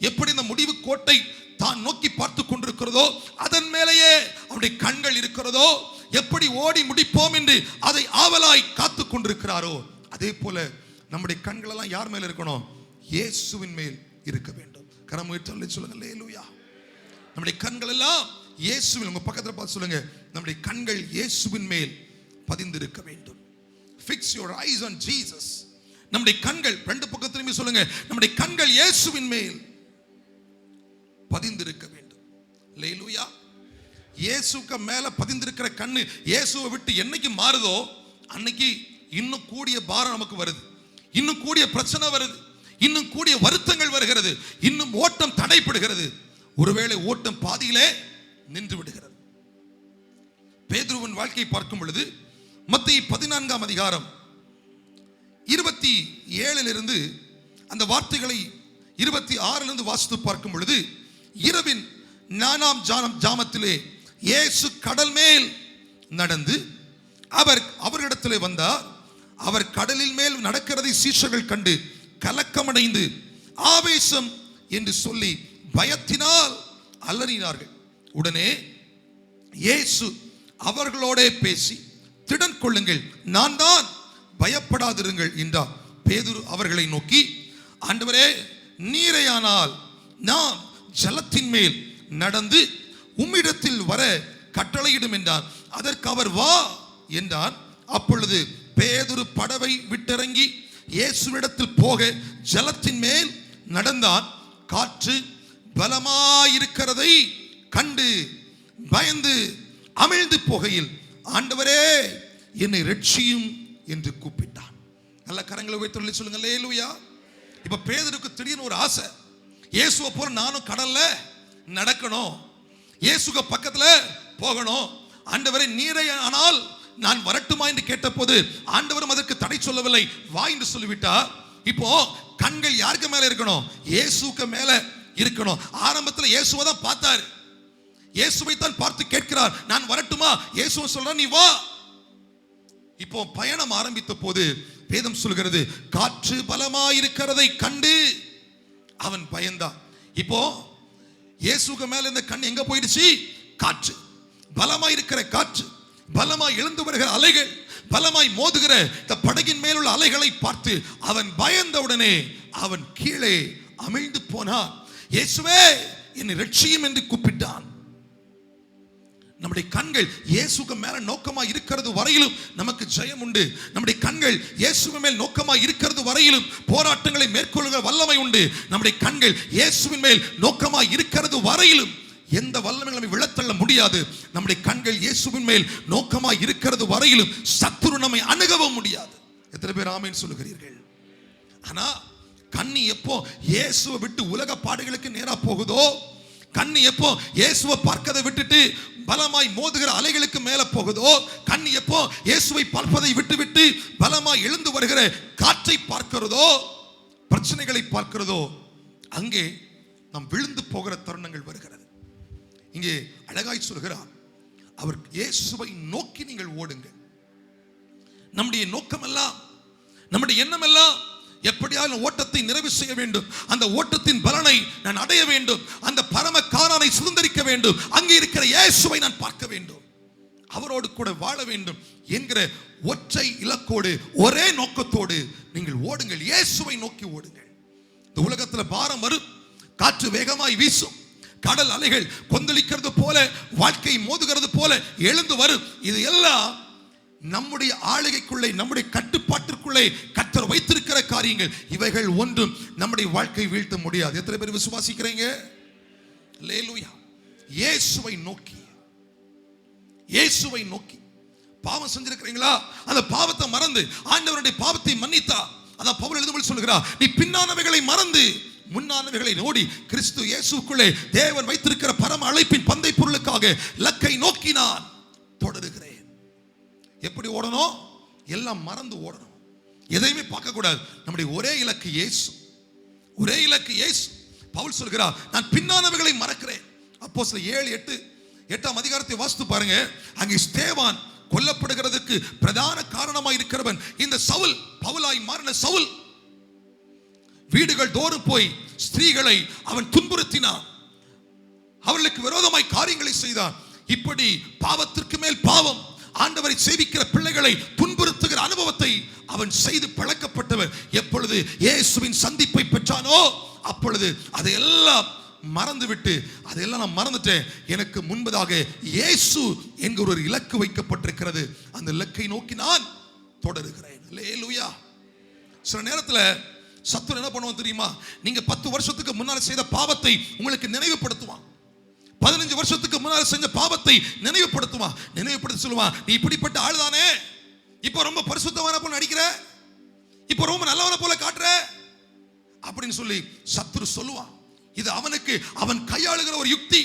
எப்படி இந்த முடிவு கோட்டை தான் நோக்கி பார்த்து கொண்டிருக்கிறதோ அதன் மேலேயே அவருடைய கண்கள் இருக்கிறதோ, எப்படி ஓடி முடிப்போம் என்று அதை ஆவலாய் காத்து கொண்டிருக்கிறாரோ, அதே போல நம்முடைய கண்கள் எல்லாம் யார் மேல இருக்கணும்? இயேசுவின் மேல் இருக்க வேண்டும். கரம் உயர்த்தி சொல்லுங்க அல்லேலூயா. நம்முடைய கண்கள் எல்லாம் இயேசுவின், உங்க பக்கத்துல பார்த்து சொல்லுங்க, நம்முடைய கண்கள் இயேசுவின் மேல் பதிந்து இருக்க வேண்டும். Fix your eyes on Jesus. நம்முடைய கண்கள், ரெண்டு பக்கத்திலுமே சொல்லுங்க, நம்முடைய கண்கள் இயேசுவின் மேல் பதிந்திருக்க வேண்டும். அல்லேலூயா. இயேசுக்கு மேல பதிந்திருக்கிற கண்ணு இயேசுவை விட்டு என்னைக்கு மாறுதோ அன்னைக்கு இன்னும் கூடிய பாரம் நமக்கு வருது, இன்னும் கூடிய பிரச்சனை வருது, இன்னும் கூடிய வருத்தங்கள் வருகிறது, இன்னும் ஓட்டம் தடைப்படுகிறது. ஒருவேளை ஓட்டம் பாதியிலே நின்று விடுகிறது. பேதுருவின் வாழ்க்கையை பார்க்கும் பொழுது மத்தேயு 14ஆம் அதிகாரம் 27 அந்த வார்த்தைகளை 26 வாசித்து பார்க்கும் பொழுது, இரவின் 4ஆம் ஜாமத்திலே இயேசு கடல் மேல் நடந்து அவர்களிடத்திலே வந்தார். அவர் கடலில் மேல் நடக்கிறதை சீஷர்கள் கண்டு கலக்கமடைந்து ஆவேசம் என்று சொல்லி பயத்தினால் அலறினார்கள். உடனே இயேசு அவர்களோட பேசி, திடன் கொள்ளுங்கள், நான் தான், பயப்படாதிருங்கள் என்றார். பேதுரு அவர்களை நோக்கி, ஆண்டவரே, நீரையானால் நான் ஜலத்தின் மேல் நடந்து உம்மிடத்தில் வர கட்டளையிடும் என்றார். அதற்கு அவர் வா என்றார். அப்பொழுது பேதுரு படவை விட்டிறங்கி இயேசுவிடத்தில் போக ஜலத்தின் மேல் நடந்தான். காற்று பலமாயிருக்கிறதை கண்டு பயந்து அமிழ்ந்து போகையில், ஆண்டவரே என்னை ரட்சியும் என்று கூப்பிட்டான். நல்ல கரங்களை உயர்த்தி சொல்லுங்க அல்லேலூயா. இப்ப பேதுருக்கு திடீர்னு ஒரு ஆசை, இயேசுவை போல நானும் கடல்ல நடக்கணும், இயேசுக்கு பக்கத்துல போகணும். ஆண்டவரே நீரை ஆனால் நான் வரட்டுமா என்று கேட்டபோது ஆண்டவரும் அதற்கு தடை சொல்லவில்லை, வா என்று சொல்லிவிட்டார். இப்போ கண்கள் யாருக்கு மேல இருக்கணும்? இயேசுக்கு மேல இருக்கணும். ஆரம்பத்தில் இயேசுவை தான் பார்த்தார், இயேசுவை தான் பார்த்து கேட்கிறார், நான் வரட்டுமா? இயேசுவை சொல்றார், நீ வா. இப்போ பயணம் ஆரம்பித்த போது வேதம் சொல்கிறது, காற்று பலமாயிருக்கிறதை கண்டு அவன் பயந்தான். இப்போ இயேசுக்கு மேல இந்த கண் எங்க போயிடுச்சு? காற்று, பலமாய் இருக்கிற காற்று, பலமாய் எழுந்து வருகிற அலைகள், பலமாய் மோதுகிற இந்த படகின் மேலுள்ள அலைகளை பார்த்து அவன் பயந்தவுடனே அவன் கீழே அமிழ்ந்து போனான். இயேசுவே என்னை ரட்சியும் என்று கூப்பிட்டான். நம்முடைய கண்கள் இயேசுக்கு மேல நோக்கமா இருக்கிறது வரையிலும் நமக்கு ஜெயம் உண்டு. நம்முடைய கண்கள் இயேசுவின் மேல் நோக்கமா இருக்கிறது வரையிலும் போராட்டங்களை மேற்கொள்கிற வல்லமை உண்டு. நம்முடைய கண்கள் இயேசுவின் மேல் நோக்கமா இருக்கிறது வரையிலும் எந்த வல்லமையும் நம்மை விழத்தள்ள முடியாது. நம்முடைய கண்கள் இயேசுவின் மேல் நோக்கமா இருக்கிறது வரையிலும் சத்துரு நம்மை அணுகவும் முடியாது. எத்தனை பேர் ஆமென் சொல்லுகிறீர்கள்? ஆனா கண்ணி எப்போ இயேசுவை விட்டு உலக பாடுகளுக்கு நேரா போகுதோ, கண்ணி எப்போ இயேசுவை பார்க்கதை விட்டுட்டு பலமாய் மோதுகிற அலைகளுக்கு மேல போகுதோ, கண்ணி எப்போ இயேசுவை பார்ப்பதை விட்டு பலமாய் எழுந்து வருகிற காற்றை பார்க்கிறதோ, பிரச்சனைகளை பார்க்கிறதோ, அங்கே நாம் விழுந்து போகிற தருணங்கள் வருகிறது. இங்கே அழகாய் சொல்கிறார், அவர் இயேசுவை நோக்கி நீங்கள் ஓடுங்கள். நம்முடைய நோக்கம் எல்லாம், நம்முடைய எண்ணம் எல்லாம் எப்படியாவது ஓட்டத்தை நிறைவு செய்ய வேண்டும், அந்த ஓட்டத்தின் பலனை நான் அடைய வேண்டும், அந்த பரம காரணனை சுதந்திரிக்க வேண்டும், அங்கே இருக்கிற இயேசுவை நான் பார்க்க வேண்டும், அவரோடு கூட வாழ வேண்டும் என்கிற ஒற்றை இலக்கோடு ஒரே நோக்கத்தோடு நீங்கள் ஓடுங்கள். இயேசுவை நோக்கி ஓடுங்கள். இந்த உலகத்தில் பாரம் வரும், காற்று வேகமாய் வீசும், கடல் அலைகள் கொந்தளிக்கிறது போல, வாழ்க்கை மோதுகிறது போல எழுந்து வரும். இது எல்லாம் நம்முடைய ஆளுகைக்குள்ளே, நம்முடைய கட்டுப்பாட்டிற்குள்ளே கர்த்தர் வைத்திருக்கிற காரியங்கள். இவைகள் ஒன்றும் நம்முடைய வாழ்க்கை வீழ்த்த முடியாது. எத்தனை பேர் விசுவாசிக்கிறீங்க? அல்லேலூயா. இயேசுவை நோக்கி, இயேசுவை நோக்கி. பாவம் செஞ்சிருக்கிறீங்களா? அந்த பாவத்தை மறந்து ஆண்டவருடைய பாவத்தை மன்னித்தா, அதான் பவுல் எழுதும்போது சொல்கிறார், நீ பின்னானவைகளை மறந்து முன்னானவைகளை நோடி கிறிஸ்து இயேசுக்குள்ளே தேவன் வைத்திருக்கிற பரம அழைப்பின் பந்தை பொருளுக்காக லக்கை நோக்கி நான் தொடருகிறேன். எப்படி ஓடணும்? எல்லாம் மறந்து ஓடணும், எதையுமே பார்க்க கூடாது. நம்முடைய ஒரே இலக்கு இயேசு, ஒரே இலக்கு இயேசு. பவுல் சொல்கிறார், நான் பின்னானவைகளை மறக்கிறேன். அப்போஸ்தலர் 7:8 அதிகாரத்தை வாசித்து பாருங்க. அங்கே ஸ்தேவான் கொல்லப்படுகிறதுக்கு பிரதான காரணமாய் இருக்கிறவன் இந்த சவுல், பவுலாய் மாறின சவுல். வீடுகள் தோறும் போய் ஸ்திரீகளை அவன் துன்புறுத்தினான், அவர்களுக்கு விரோதமாய் காரியங்களை செய்தான். இப்படி பாவத்திற்கு மேல் பாவம், ஆண்டவரை சேவிக்கிற பிள்ளைகளை துன்புறுத்துகிற அனுபவத்தை அவன் செய்து பழக்கப்பட்டவர். எப்பொழுது இயேசுவின் சந்திப்பை பெற்றானோ அப்பொழுது அதையெல்லாம் மறந்துவிட்டு, அதையெல்லாம் நான் மறந்துட்டேன், எனக்கு முன்பதாக இயேசு என்கிற ஒரு இலக்கு வைக்கப்பட்டிருக்கிறது, அந்த இலக்கை நோக்கி நான் தொடருகிறேன். அல்லேலூயா. சில நேரத்தில் சத்துரு என்ன பண்ணுவான் தெரியுமா? நீங்க 10 வருஷத்துக்கு முன்னால் செய்த பாவத்தை உங்களுக்கு நினைவுபடுத்துவான். 15 வருஷத்துக்கு முன்னால் செஞ்ச பாவத்தை நினைவுபடுத்துவான். நினைவுபடுத்தி சொல்லுவான், நீ இப்படிப்பட்ட ஆள் தானே, இப்போ ரொம்ப பரிசுத்தமான போல நடிக்கிற, இப்போ ரொம்ப நல்லவன போல காட்டுற அப்படின்னு சொல்லி சத்துரு சொல்லுவான். இது அவனுக்கு அவன் கையாளுகிற ஒரு யுக்தி,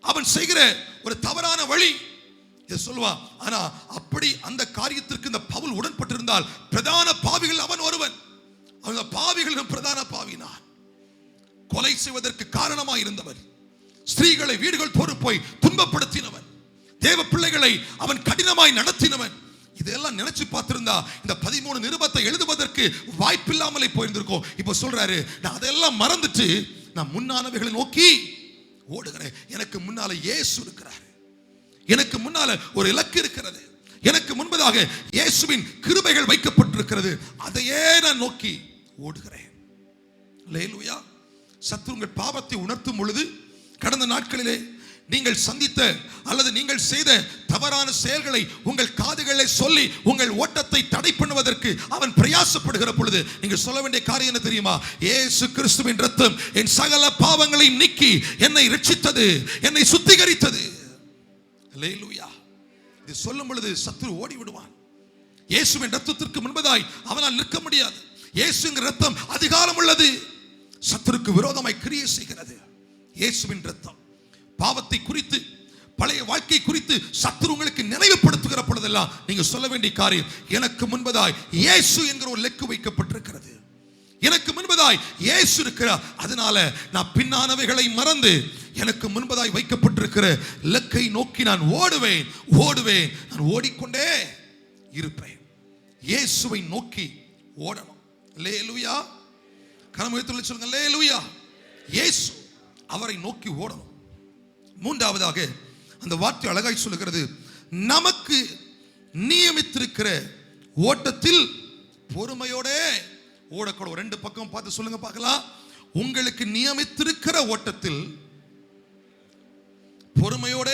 அவன் செய்கிற ஒரு தவறான வழி, இதை சொல்லுவான். ஆனா அப்படி அந்த காரியத்திற்கு இந்த பவுல் உடன்பட்டிருந்தால் பிரதான பாவிகள் அவன் ஒருவன். அந்த பாவிகளின் பிரதான பாவினான், கொலை செய்வதற்கு காரணமாக இருந்தவன், ஸ்திரீகளை வீடுகள் தோறும் போய் துன்பப்படுத்தினவன், தேவ பிள்ளைகளை அவன் கடினமாய் நடத்தினவன். இதெல்லாம் நினைச்சு பார்த்திருந்தா இந்த 13 நிருபத்தை எழுதுவதற்கு வாய்ப்பில்லாமலே போயிருந்திருக்கோம். இப்போ சொல்றாரு, நான் அதெல்லாம் மறந்துட்டு நான் முன்னானவைகளை நோக்கி ஓடுகிறேன். எனக்கு முன்னால இயேசு இருக்கிறார், எனக்கு முன்னால ஒரு இலக்கு இருக்கிறது, எனக்கு முன்பதாக இயேசுவின் கிருபைகள் வைக்கப்பட்டிருக்கிறது, அதையே நான் நோக்கி ஓடுகிறேன். அல்லேலூயா. சத்துரு உங்கள் பாவத்தை உணர்த்தும் பொழுது, கடந்த நாட்களிலே நீங்கள் சந்தித்த அல்லது நீங்கள் செய்த தவறான செயல்களை உங்கள் காதுகளை சொல்லி உங்கள் ஓட்டத்தை தடை பண்ணுவதற்கு அவன் பிரயாசப்படுகிற பொழுது நீங்கள் சொல்ல வேண்டிய காரியம் என்ன தெரியுமா? இயேசு கிறிஸ்துவின் இரத்தம் என் சகல பாவங்களையும் நீக்கி என்னை ரட்சித்தது, என்னை சுத்திகரித்தது. அல்லேலூயா. இது சொல்லும் பொழுது சத்துரு ஓடி விடுவான். இயேசுவின் ரத்தத்திற்கு முன்பதாய் அவனால் நிற்க முடியாது. இயேசுவின் ரத்தம் அதிகாரம் உள்ளது, சத்துருக்கு விரோதமாய் கிரியை செய்கிறது. இயேசுவின் ரத்தம் பாவத்தை குறித்து, பழைய வாழ்க்கை குறித்து சத்துரு உங்களுக்கு நினைவுபடுத்துகிற பொழுதெல்லாம் நீங்க சொல்ல வேண்டிய காரியம், எனக்கு முன்பதாய் இயேசு என்கிற ஒரு லெக்கு வைக்கப்பட்டிருக்கிறது, எனக்கு முன்பதாய் இயேசு இருக்கிறார். அதனால நான் பின்னானவைகளை மறந்து எனக்கு முன்பதாய் வைக்கப்பட்டிருக்கிற லெக்கை நோக்கி நான் ஓடுவேன், நான் ஓடிக்கொண்டே இருப்பேன். இயேசுவை நோக்கி ஓடணும். அல்லேலூயா. கரமுயர்த்தி சொல்லுங்க அல்லேலூயா. இயேசு, அவரை நோக்கி ஓடணும். மூன்றாவதாக அந்த வார்த்தை அழகாய் சொல்லுகிறது, நமக்கு நியமித்திருக்கிற ஓட்டத்தில் பொறுமையோட ஓடக்கூடும். ரெண்டு பக்கம் பார்த்து சொல்லுங்க பார்க்கலாம். உங்களுக்கு நியமித்திருக்கிற ஓட்டத்தில் பொறுமையோட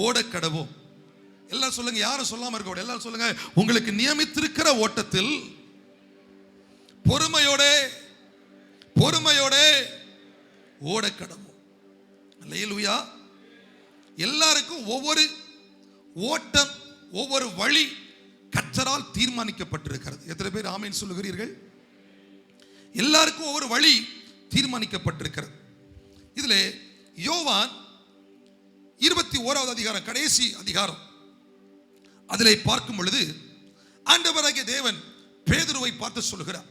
ஓடக்கடவும். எல்லாரும் சொல்லுங்க, யாரும் சொல்லாம இருக்க, எல்லாரும் சொல்லுங்க, உங்களுக்கு நியமித்திருக்கிற ஓட்டத்தில் பொறுமையோட ஓடக்கடவும். அல்லேலூயா. எல்லாருக்கும் ஒவ்வொரு ஓட்டம், ஒவ்வொரு வழி கர்த்தரால் தீர்மானிக்கப்பட்டிருக்கிறது. எத்தனை பேர் ஆமென் சொல்லுகிறீர்கள்? எல்லாருக்கும் ஒவ்வொரு வழி தீர்மானிக்கப்பட்டிருக்கிறது. இதுல யோவான் 21வது அதிகாரம், கடைசி அதிகாரம், அதிலே பார்க்கும் பொழுது ஆண்டவராகிய தேவன் பேதுருவை பார்த்து சொல்கிறார்.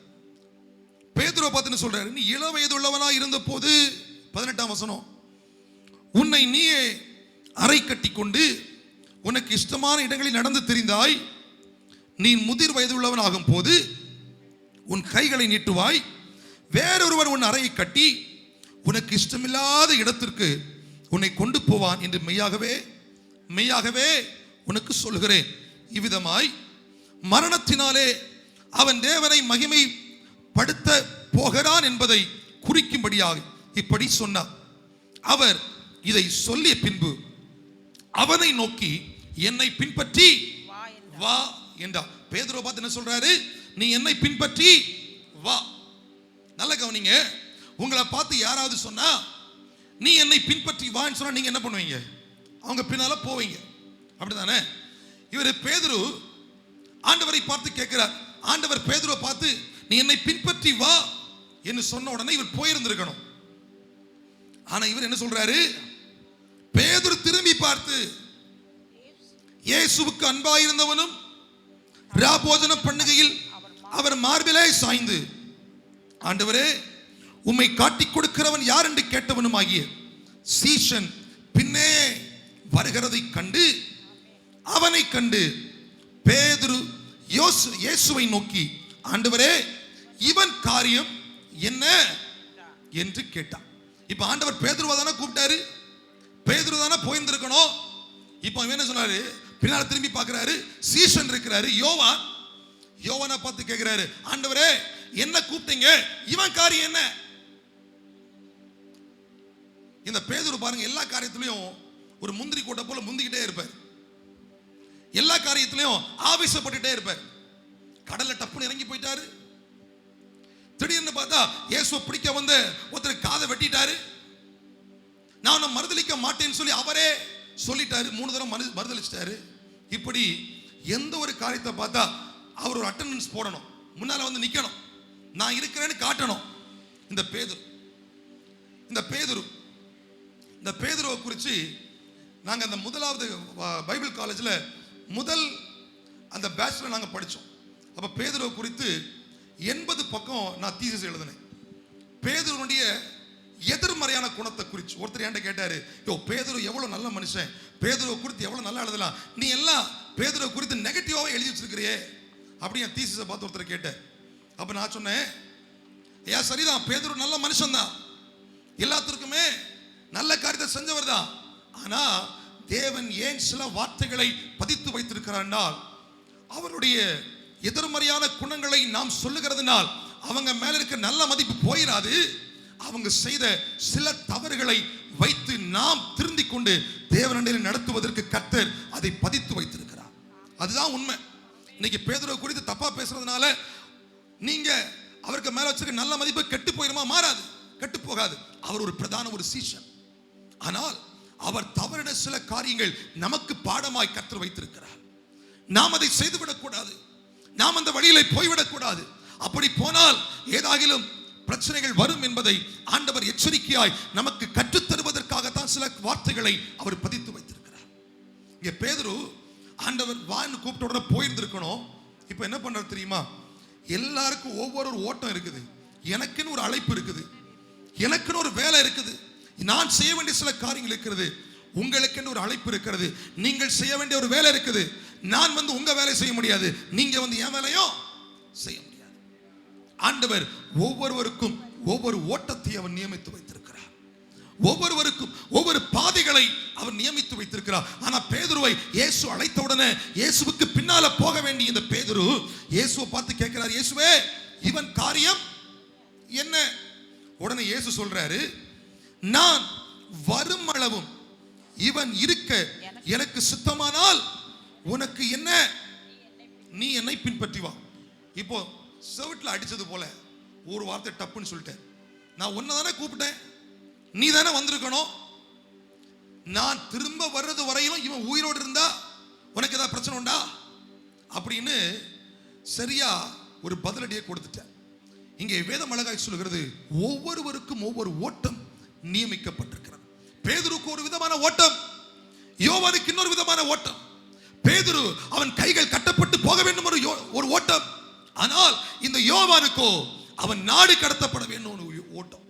பேதுருவை பார்த்து சொல்றாரு, நீ இள வயதுள்ளவனாய் இருந்த போது, 18ஆம் வசனம், உன்னை நீயே அறை கட்டி கொண்டு உனக்கு இஷ்டமான இடங்களில் நடந்து தெரிந்தாய். நீ முதிர் வயதுள்ளவனாகும் போது உன் கைகளை நீட்டுவாய், வேறொருவன் உன் அறையை கட்டி உனக்கு இஷ்டமில்லாத இடத்திற்கு உன்னை கொண்டு போவான் என்று மெய்யாகவே உனக்கு சொல்கிறேன். இவ்விதமாய் மரணத்தினாலே அவன் தேவனை மகிமைப்படுத்த போகிறான் என்பதை குறிக்கும்படியாக இப்படி சொன்னார். அவர் இதை சொல்லிய பின்பு அவனை நோக்கி, என்னை பின்பற்றி வா என்றார். பேதுருவை பார்த்து என்ன சொல்றாரு? நீ என்னை பின்பற்றி வா. நல்ல கவனிங்க, உங்களை பார்த்து யாராவது சொன்னா நீ என்னை பின்பற்றி வான்னு சொன்னா நீங்க என்ன பண்ணுவீங்க? அவங்க பின்னால போவீங்க, அப்படிதானே? இவர் பேதுரு ஆண்டவரை பார்த்து கேட்கிறார். ஆண்டவர் பேதுருவை பார்த்து நீ என்னை பின்பற்றி வா என்று சொன்ன உடனே இவர் போயிருந்திருக்கணும். ஆனா இவர் என்ன சொல்றாரு? பேதுரு திரும்பி பார்த்து, இயேசுவுக்கு அன்பாயிருந்தவனும் ராபோஜன பண்ணுகையில் அவர் மார்பிலே சாய்ந்து, ஆண்டவரே உம்மை காட்டிக் கொடுக்கிறவன் யார் என்று கேட்டவனும் ஆகிய சீஷன் பின்னே வருகிறதை கண்டு, அவனை கண்டு பேதுரு இயேசுவை நோக்கி, ஆண்டவரே இவன் காரியம் என்ன என்று கேட்டான். இப்ப ஆண்டவர் பேதுருவை தானே கூப்பிட்டாரு, பேதுரு தானே போயிருந்திருக்கணும். இப்ப என்ன சொன்னாரு? பின்னால திரும்பி பார்க்கிறாரு, சீஷன் இருக்கிறாரு யோவானை பார்த்து கேட்கிறாரு, ஆண்டவரே என்ன கூப்பிட்டீங்க, இவன் காரியம் என்ன? இந்த பேதுரு பாருங்க, எல்லா காரியத்திலையும் ஒரு முந்திரி கோட்டை போல முந்திக்கிட்டே இருப்பார், எல்லா காரியத்திலையும் ஆவேசப்பட்டுட்டே இருப்பார். கடல்ல டப்புன்னு இறங்கி போயிட்டாரு. திடீர்னு பார்த்தா இயேசுவை பிடிக்க வந்து ஒருத்தர் காதை வெட்டிட்டாரு. நான் மறுதலிக்க மாட்டேன்னு சொல்லி அவரே சொல்லிட்டாரு, 3 தடவை மறுதலிச்சிட்டாரு. இப்படி எந்த ஒரு காரியத்தை பார்த்தா அவர் ஒரு அட்டெண்டன்ஸ் போடணும், முன்னால வந்து நிக்கணும், நான் இருக்கிறேன்னு காட்டணும். இந்த பேதுருவை குறித்து நாங்கள் அந்த முதலாவது பைபிள் காலேஜில் முதல் அந்த பேட்ச்ல நாங்கள் படித்தோம். அப்போ பேதுருவை குறித்து 80 பக்கம் நான் தீசிஸ் எழுதினேன். பேதுருவுடைய எதிர்மறையான குணத்தை குறித்து ஒருத்தர் என்கிட்ட கேட்டாரு, பேதுரு எவ்வளவு நல்ல மனுஷன், பேதுருவை குறித்து எவ்வளவு நல்லா எழுதலாம், நீ எல்லாம் பேதுருவை குறித்து நெகட்டிவாவே எழுதி வச்சிருக்கிறியே அப்படி என் தீசிஸை பார்த்து ஒருத்தர் கேட்டார். அப்ப நான் சொன்னேன், ஐயா சரிதான், பேதுரு நல்ல மனுஷன் தான், எல்லாத்திற்குமே நல்ல காரியத்தை செஞ்சவர் தான். ஆனா தேவன் ஏன் சில வார்த்தைகளை பதித்து வைத்திருக்கிறார் என்றால், அவருடைய எதிர்மறையான குணங்களை நாம் சொல்லுகிறதுனால் அவங்க மேல இருக்க நல்ல மதிப்பு போயிடாது. அவங்க செய்த சில தவறுகளை வைத்து நாம் திருந்திக் கொண்டு தேவனிடம் நடத்துவதற்கு கர்த்தர் அதை பதித்து வைத்திருக்கிறார். அதுதான் உண்மை. இன்னைக்கு பேதுருவை குறித்து தப்பா பேசுறதுனால நீங்க அவருக்கு மேல வச்சிருக்க நல்ல மதிப்பு கெட்டு போயிருமா? மாறாது, கெட்டு போகாது. அவர் ஒரு பிரதான ஒரு சீஷன். ஆனால் அவர் தவறின சில காரியங்கள் நமக்கு பாடமாய் கர்த்தர் வைத்திருக்கிறார். நாம் அதை செய்துவிடக் கூடாது. நாம் அந்த வழியிலே போய்விடக் கூடாது. அப்படி போனால் ஏதாகிலும் பிரச்சனைகள் வரும் என்பதை ஆண்டவர் எச்சரிக்கையாய் நமக்கு கற்றுத்தருவதற்காகத்தான் சில வார்த்தைகளை அவர் பதித்து வைத்திருக்கிறார். இங்க பேதுரு ஆண்டவர் வான்னு கூப்பிட்ட உடனே போயிருந்திருக்கணும். இப்போ என்ன பண்றாரு தெரியுமா? எல்லாருக்கும் ஒவ்வொரு ஓட்டம் இருக்குது. எனக்குன்னு ஒரு அழைப்பு இருக்குது, எனக்குன்னு ஒரு வேலை இருக்குது, நான் செய்ய வேண்டிய சில காரியங்கள் இருக்கிறது, உங்களுக்கு ஒரு அழைப்பு இருக்கிறது, நீங்கள் செய்ய வேண்டிய ஒரு வேலை இருக்குது. நான் வந்து உங்க வேலை செய்ய முடியாது, நீங்க வந்து என் வேலையும் செய்ய முடியாது. ஆண்டவர் ஒவ்வொருவருக்கும் ஒவ்வொரு ஓட்டத்தை அவர் நியமித்து வைத்திருக்கிறார். ஒவ்வொருவருக்கும் ஒவ்வொரு பாதைகளை அவர் நியமித்து வைத்திருக்கிறார். ஆனா பேதுருவை இயேசு அழைத்த உடனே இயேசுவுக்கு பின்னால போக வேண்டிய இந்த பேதுரு இயேசுவை பார்த்து கேட்கிறார், இயேசுவே இவன் காரியம் என்ன? உடனே இயேசு சொல்றாரு, நான் வரும் அளவும் இவன் இருக்க எனக்கு சித்தமானால் உனக்கு என்ன, நீ என்னை பின்பற்றி வா. இப்போ செவிட்ல அடிச்சது போல ஒரு வார்த்தை டப்புன்னு சொல்லிட்டேன். நான் உன்னை தானே கூப்பிட்டேன், நீ தானே வந்திருக்கணும். நான் திரும்ப வர்றது வரையிலும் இவன் உயிரோடு இருந்தா உனக்கு ஏதாவது பிரச்சனை உண்டா அப்படின்னு சரியா ஒரு பதிலடியை கொடுத்துட்டேன். இங்கே வேதம் அழகாய் சொல்கிறது, ஒவ்வொருவருக்கும் ஒவ்வொரு ஓட்டம் நியமிக்கப்பட்டிருக்கிறது. பேதுருக்கு ஒரு விதமான ஓட்டம், யோவானுக்கு இன்னொரு விதமான ஓட்டம். பேதுரு அவன் கைகள் கட்டப்பட்டு போக வேண்டும் ஒரு ஓட்டம். ஆனால் இந்த யோவானுக்கோ அவன் நாடு கடத்தப்பட வேண்டும் ஒரு ஓட்டம்.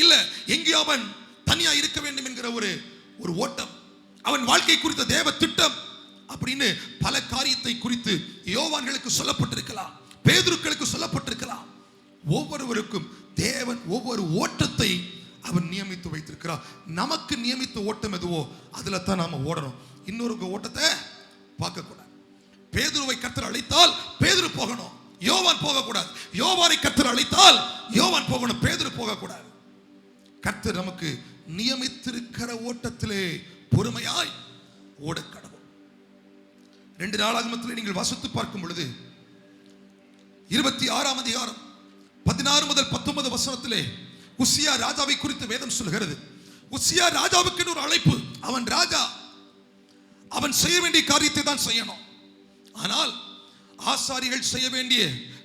இல்ல எங்கே அவன் தனியா இருக்க வேண்டும் என்கிற ஒரு ஓட்டம். அவன் வாழ்க்கை குறித்த தேவ திட்டம் அப்படின்னு பல காரியத்தை குறித்து யோவான்களுக்கு சொல்லப்பட்டிருக்கலாம், பேதுருக்களுக்கு சொல்லப்பட்டிருக்கலாம். ஒவ்வொருவருக்கும் தேவன் ஒவ்வொரு ஓட்டத்தை அவன் நியமித்து வைத்திருக்கிறார். நமக்கு நியமித்த ஓட்டம் எதுவோ அதுல தான் நாம ஓடணும். இன்னொரு ஓட்டத்தை பார்க்க கூடாது. பேதுருவை கர்த்தர் அழைத்தால் பேதுரு போகணும், யோவான் போக கூடாது. யோவானை கர்த்தர் அழைத்தால் யோவான் போகணும், பேதுரு போக கூடாது. கர்த்தர் நமக்கு நியமித்திருக்கிற ஓட்டத்திலே பொறுமையாய் ஓட கடவுள். 2 நாளாகமத்திலே நீங்கள் வாசித்து பார்க்கும் பொழுது 26ஆம் அதிகாரம் 16 முதல் 19 வசனத்திலே உசியா ராஜாவை குறித்து வேதம் சொல்கிறது. உசியா ராஜாவுக்கு ஒரு அழைப்பு. அவன் ராஜா, அவன் செய்ய வேண்டிய காரியத்தை தான் செய்யணும். ஆனால் ஆசாரிகள் செய்ய வேண்டிய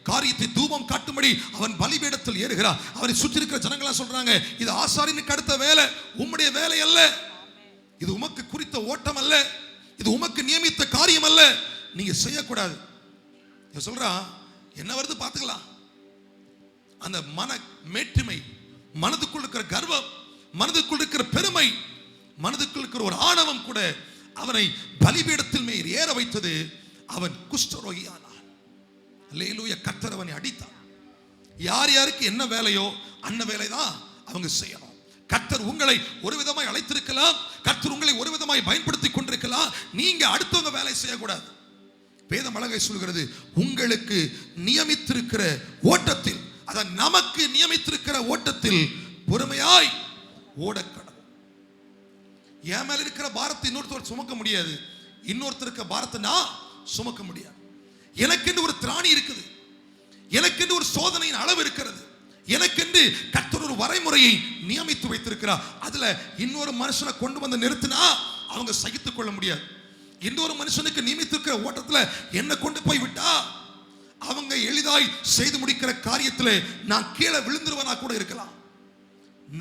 காரியத்தை தூபம் காட்டும்படி அவன் பலிபீடத்தில் ஏறுகிறான். அவரை சுற்றி இருக்கிற ஜனங்களா சொல்றாங்க, இது ஆசாரியனுக்கு அடுத்த வேலை, உம்முடைய வேலை அல்ல, இது உமக்கு குறித்த ஓட்டம் அல்ல, இது உமக்கு நியமித்த காரியம் அல்ல, நீங்க செய்யக்கூடாது. சொல்றான், என்ன வருது பார்த்துக்கலாம். அந்த மன மேற்றுமை, மனதுக்குள் இருக்கிற கர்வம், மனதுக்குள் இருக்கிற பெருமை, மனதுக்குள் இருக்கிற ஒரு ஆணவம் கூட அவனை பலிபீடத்தில் மேல் ஏற வைத்தது. அவன் குஷ்டரோகியானான். அல்லேலூயா. கர்த்தர் அவனை அடித்தான். யார் யாருக்கு என்ன வேலையோ அந்த வேலை தான் அவங்க செய்யணும். கர்த்தர் உங்களை ஒரு விதமாய் அழைத்திருக்கலாம், கர்த்தர் உங்களை ஒரு விதமாய் பயன்படுத்தி கொண்டிருக்கலாம். நீங்க அடுத்தவங்க வேலை செய்யக்கூடாது. வேதம் அழகை சொல்கிறது, உங்களுக்கு நியமித்திருக்கிற ஓட்டத்தில், அதான் நமக்கு நியமித்திருக்கிற ஓட்டத்தில் பொறுமையாய் ஓடக்கணும். என் மேல இருக்கிற பாரத்தை இன்னொருத்தர் சுமக்க முடியாது, இன்னொருத்தருக்கு பாரத்தை நான் சுமக்க முடியாது. எனக்கென்று ஒரு திராணி இருக்குது, எனக்கென்று ஒரு சோதனையின் அளவு இருக்கிறது, எனக்கென்று கர்த்தர் ஒரு வரைமுறையை நியமித்து வைத்திருக்கிறார். அதுல இன்னொரு மனுஷனை கொண்டு வந்து நிறுத்தினா அவங்க சகித்துக் கொள்ள முடியாது. இன்னொரு மனுஷனுக்கு நியமித்திருக்கிற ஓட்டத்துல என்ன கொண்டு போய் விட்டா அவங்க எளிதாய் செய்து முடிக்கிற காரியத்தில் நான் கீழே விழுந்துருவனா கூட இருக்கலாம்.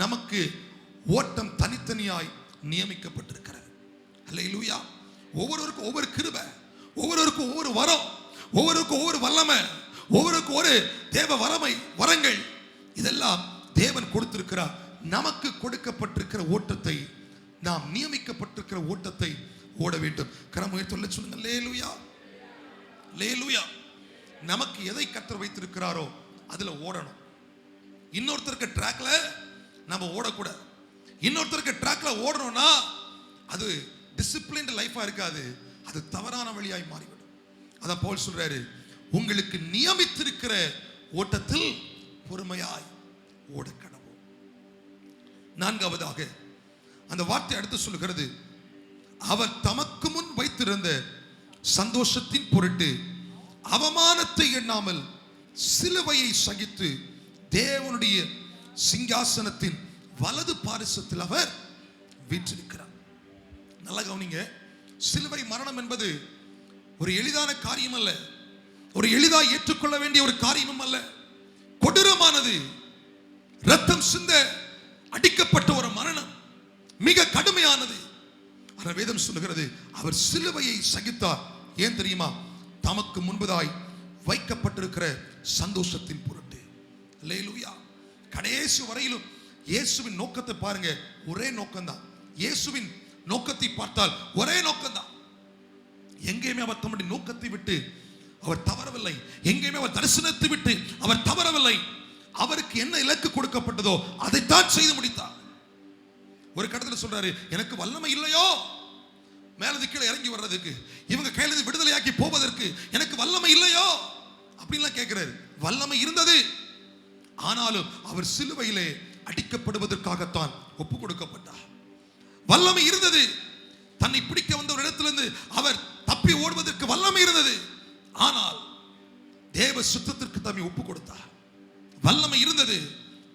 நமக்கு ஓட்டம் தனித்தனியாய் நியமிக்கப்பட்டிருக்கிறது. அல்லேலூயா. ஒவ்வொருவருக்கும் ஒவ்வொரு கிருபை, ஒவ்வொருவருக்கும் ஒவ்வொரு வரம், ஒவ்வொருவருக்கும் ஒவ்வொரு வல்லமை, ஒவ்வொருவருக்கும் ஒரு தேவ வரங்கள், இதெல்லாம் தேவன் கொடுத்திருக்கிறார். நமக்கு கொடுக்கப்பட்டிருக்கிற ஓட்டத்தை, நாம் நியமிக்கப்பட்டிருக்கிற ஓட்டத்தை ஓட வேண்டும். கரம் உயர்த்தி சொல்லுங்க, அல்லேலூயா, அல்லேலூயா. நமக்கு எதை கர்த்தர் வைத்திருக்கிறாரோ அதுல ஓடணும். இன்னொருத்தருக்கு ட்ராக்ல நம்ம ஓடக்கூடாது. இன்னொருத்தருக்கு ட்ராக்ல ஓடணும்னா அது டிசிப்ளின்ட் லைஃபா இருக்காது, அது தவறான வழியாய் மாறிவிடும். அதான் பவுல் சொல்றாரு, உங்களுக்கு நியமித்திருக்கிற ஓட்டத்தில் பொறுமையாய் ஓட கடவுள். 4வதாக அந்த வார்த்தை அடுத்து சொல்லுகிறது, அவர் தமக்கு முன் வைத்திருந்த சந்தோஷத்தின் பொருட்டு அவமானத்தை எண்ணாமல் சிலுவையை சகித்து தேவனுடைய சிங்காசனத்தின் வலது பாரிசத்தில் அவர் வீற்றிருக்கிறார். நல்லா கவனிங்க. சிலுவை மரணம் என்பது ஒரு எளிதான காரியம் அல்ல, ஒரு எளிதாக ஏற்றுக்கொள்ள வேண்டிய ஒரு காரியமும் அல்ல. கொடூரமானது, ரத்தம் சிந்த அடிக்கப்பட்ட ஒரு மரணம், மிக கடுமையானது. ஆனால் வேதம் சொல்லுகிறது அவர் சிலுவையை சகித்தார். ஏன் தெரியுமா? தமக்கு முன்பதாய் வைக்கப்பட்டிருக்கிற சந்தோஷத்தின் பொருட்டு. அல்லேலூயா. கடைசி வரையிலும் இயேசுவின் நோக்கத்தை பாருங்க, ஒரே நோக்கம்தான். இயேசுவின் நோக்கத்தை பார்த்தால் ஒரே நோக்கம்தான். எங்கேயுமே அவர் தம்முடைய நோக்கத்தை விட்டு அவர் தவறவில்லை. எங்கேயுமே அவர் தரிசனத்தை விட்டு அவர் தவறவில்லை. அவருக்கு என்ன இலக்கு கொடுக்கப்பட்டதோ அதைத்தான் செய்து முடித்தார். ஒரு கடத்தில் சொல்றாரு, எனக்கு வல்லமை இல்லையோ மேலது கீழே இறங்கி வர்றதுக்கு, இவங்க கையில விடுதலையாக்கி போவதற்கு எனக்கு வல்லமை இல்லையோ அப்படின்லாம் கேட்கிறாரு. வல்லமை இருந்தது. ஆனாலும் அவர் சிலுவையிலே அடிக்கப்படுவதற்காகத்தான் ஒப்பு கொடுக்கப்பட்டார். வல்லமை இருந்தது. தன்னை பிடிக்க வந்த ஒரு இடத்திலிருந்து அவர் தப்பி ஓடுவதற்கு வல்லமை இருந்தது. ஆனால் தேவ சித்தத்திற்கு தம்மை ஒப்பு கொடுத்தார். வல்லமை இருந்தது,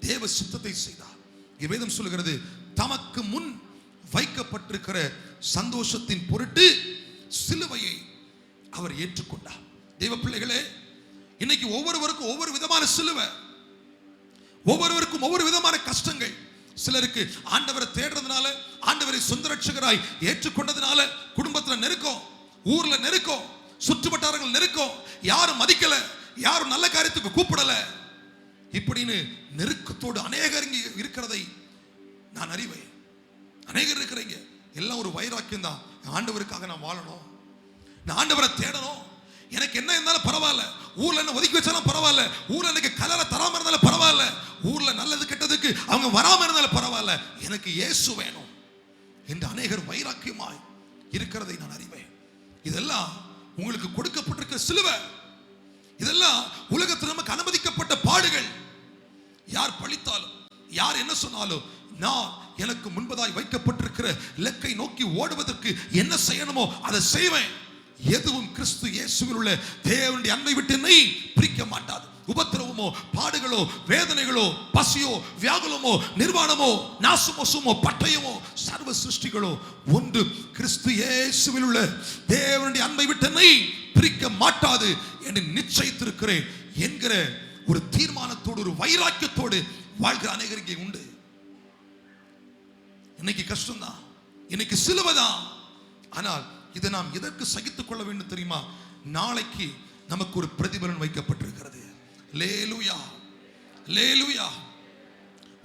தேவ சித்தத்தை செய்தார். வேதம் சொல்லுகிறது, தமக்கு முன் வைக்கப்பட்டிருக்கிற சந்தோஷத்தின் பொருட்டு சிலுவையை அவர் ஏற்றுக்கொண்டார். தேவ பிள்ளைகளே, இன்னைக்கு ஒவ்வொருவருக்கும் ஒவ்வொரு விதமான சிலுவை, ஒவ்வொருவருக்கும் ஒவ்வொரு விதமான கஷ்டங்கள். சிலருக்கு ஆண்டவரை தேடுறதுனால, ஆண்டவரை சொந்த ரட்சகராய் ஏற்றுக்கொண்டதுனால குடும்பத்தில் நெருக்கம், ஊர்ல நெருக்கம், சுற்றுவட்டாரங்கள் நெருக்கம், யாரும் மதிக்கல, யாரும் நல்ல காரியத்துக்கு கூப்பிடல, இப்படின்னு நெருக்கத்தோடு அநேகர் இருக்கிறதை நான் அறிவேன். அநேகர் இருக்கிறீங்க, எல்லாம் ஒரு வைராக்கியம் தான். ஆண்டவருக்காக நான் வாழணும், நான் ஆண்டவரை தேடணும், எனக்கு என்ன இருந்தாலும் பரவாயில்ல, ஊர்ல என்ன ஒதுக்கி வச்சாலும் பரவாயில்ல, ஊர்ல எனக்கு கலரை தராம இருந்தாலும் பரவாயில்ல, ஊர்ல நல்லது கெட்டதுக்கு அவங்க வராம இருந்தாலும் பரவாயில்ல, எனக்கு இயேசு வேணும் என்று அநேகர் வைராக்கியமாய் இருக்கிறதை நான் அறிவேன். இதெல்லாம் உங்களுக்கு கொடுக்கப்பட்டிருக்கிற சிலுவை. இதெல்லாம் உலகத்தில் நமக்கு அனுமதிக்கப்பட்ட பாடுகள். யார் பழித்தாலும், யார் என்ன சொன்னாலும், நான் எனக்கு முன்பதாய் வைக்கப்பட்டிருக்கிற இலக்கை நோக்கி ஓடுவதற்கு என்ன செய்யணுமோ அதை செய்வேன். எதுவும் கிறிஸ்து இயேசுவில் உள்ள தேவனுடைய அன்பை விட்டு என்னை பிரிக்க மாட்டாது. உபத்திரவமோ, பாடுகளோ, வேதனைகளோ, பசியோ, வியாகுலமோ, நிர்வாணமோ, நாசுமோசமோ, பட்டயமோ, சர்வ சிருஷ்டிகளோ ஒன்று கிறிஸ்து இயேசுவில் உள்ள தேவனுடைய அன்பை விட்டு என்னை பிரிக்க மாட்டாது என்று நிச்சயித்திருக்கிறேன் என்கிற ஒரு தீர்மானத்தோடு, ஒரு வைராக்கியத்தோடு வாழ்கிற அநேகருக்கு உண்டு. இன்னைக்கு கஷ்டம்தான், இன்னைக்கு சிலுவை தான். ஆனால் இதை நாம் எதற்கு சகித்துக் கொள்ள வேண்டும் தெரியுமா? நாளைக்கு நமக்கு ஒரு பிரதிபலன் வைக்கப்பட்டிருக்கிறது. அல்லேலூயா, அல்லேலூயா.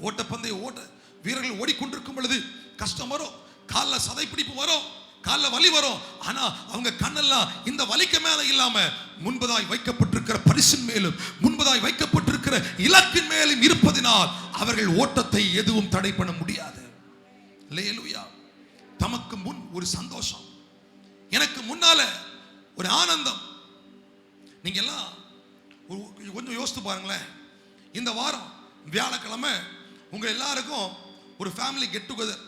ஓட்டப்பந்தய ஓட்ட வீரர்கள் ஓடிக்கொண்டிருக்கும் பொழுது கஷ்டம் வரும், காலில் சதைப்பிடிப்பு வரும், காலில் வலி வரும். ஆனா அவங்க கண்ணெல்லாம் இந்த வலிக்கு மேல இல்லாம முன்பதாய் வைக்கப்பட்டிருக்கிற பரிசின் மேலும், முன்பதாய் வைக்கப்பட்டிருக்கிற இலக்கின் மேலும் இருப்பதினால் அவர்கள் ஓட்டத்தை எதுவும் தடை பண்ண முடியாது. அல்லேலூயா. தமக்கு முன் ஒரு சந்தோஷம், எனக்கு முன்னால ஒரு ஆனந்தம். நீங்க எல்லாம் கொஞ்சம் யோசித்து பாருங்களேன். இந்த வாரம் வியாழக்கிழமை உங்க எல்லாருக்கும் ஒரு ஃபேமிலி கெட் டுகெதர்,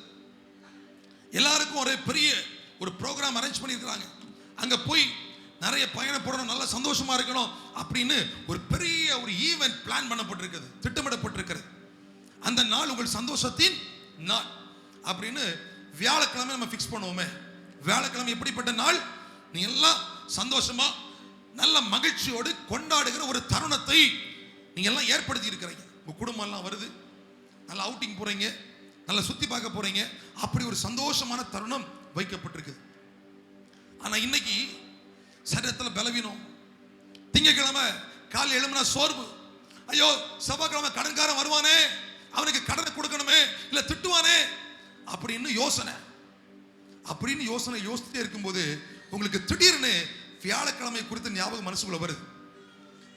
எல்லாருக்கும் ஒரு பெரிய ஒரு ப்ரோக்ராம் அரேஞ்ச் பண்ணியிருக்கிறாங்க. அங்க போய் நிறைய பயணப்படணும், நல்ல சந்தோஷமா இருக்கணும் அப்படின்னு ஒரு பெரிய ஒரு ஈவென்ட் பிளான் பண்ணப்பட்டிருக்கிறது, திட்டமிடப்பட்டிருக்கிறது. அந்த நாள் உங்கள் சந்தோஷத்தின் நாள் அப்படின்னு வியாழக்கிழமை நம்ம ஃபிக்ஸ் பண்ணுவோமே. வியாழக்கிழமை எப்படிப்பட்ட நாள்? நீ எல்லாம் சந்தோஷமா நல்ல மகிழ்ச்சியோடு கொண்டாடுகிற ஒரு தருணத்தை நீங்க எல்லாம் ஏற்படுத்தி இருக்கிறீங்க. உங்க குடும்பம் எல்லாம் வருது, நல்ல அவுட்டிங் போறீங்க, நல்ல சுத்தி பார்க்க போறீங்க, அப்படி ஒரு சந்தோஷமான தருணம் வைக்கப்பட்டிருக்கு. ஆனா இன்னைக்கு சரீரத்தில் பலவீனம், திங்கக்கிழமை காலை எழும்பினா சோர்வு, ஐயோ செவ்வாய்க்கிழமை கடன்காரன் வருவானே, அவனுக்கு கடனை கொடுக்கணுமே, இல்ல திட்டுவானே அப்படின்னு யோசனை யோசிச்சுட்டே இருக்கும்போது உங்களுக்கு திடீர்னு வியாழக்கிழமை குறித்த ஞாபகம் மனசுக்குள்ள வருது.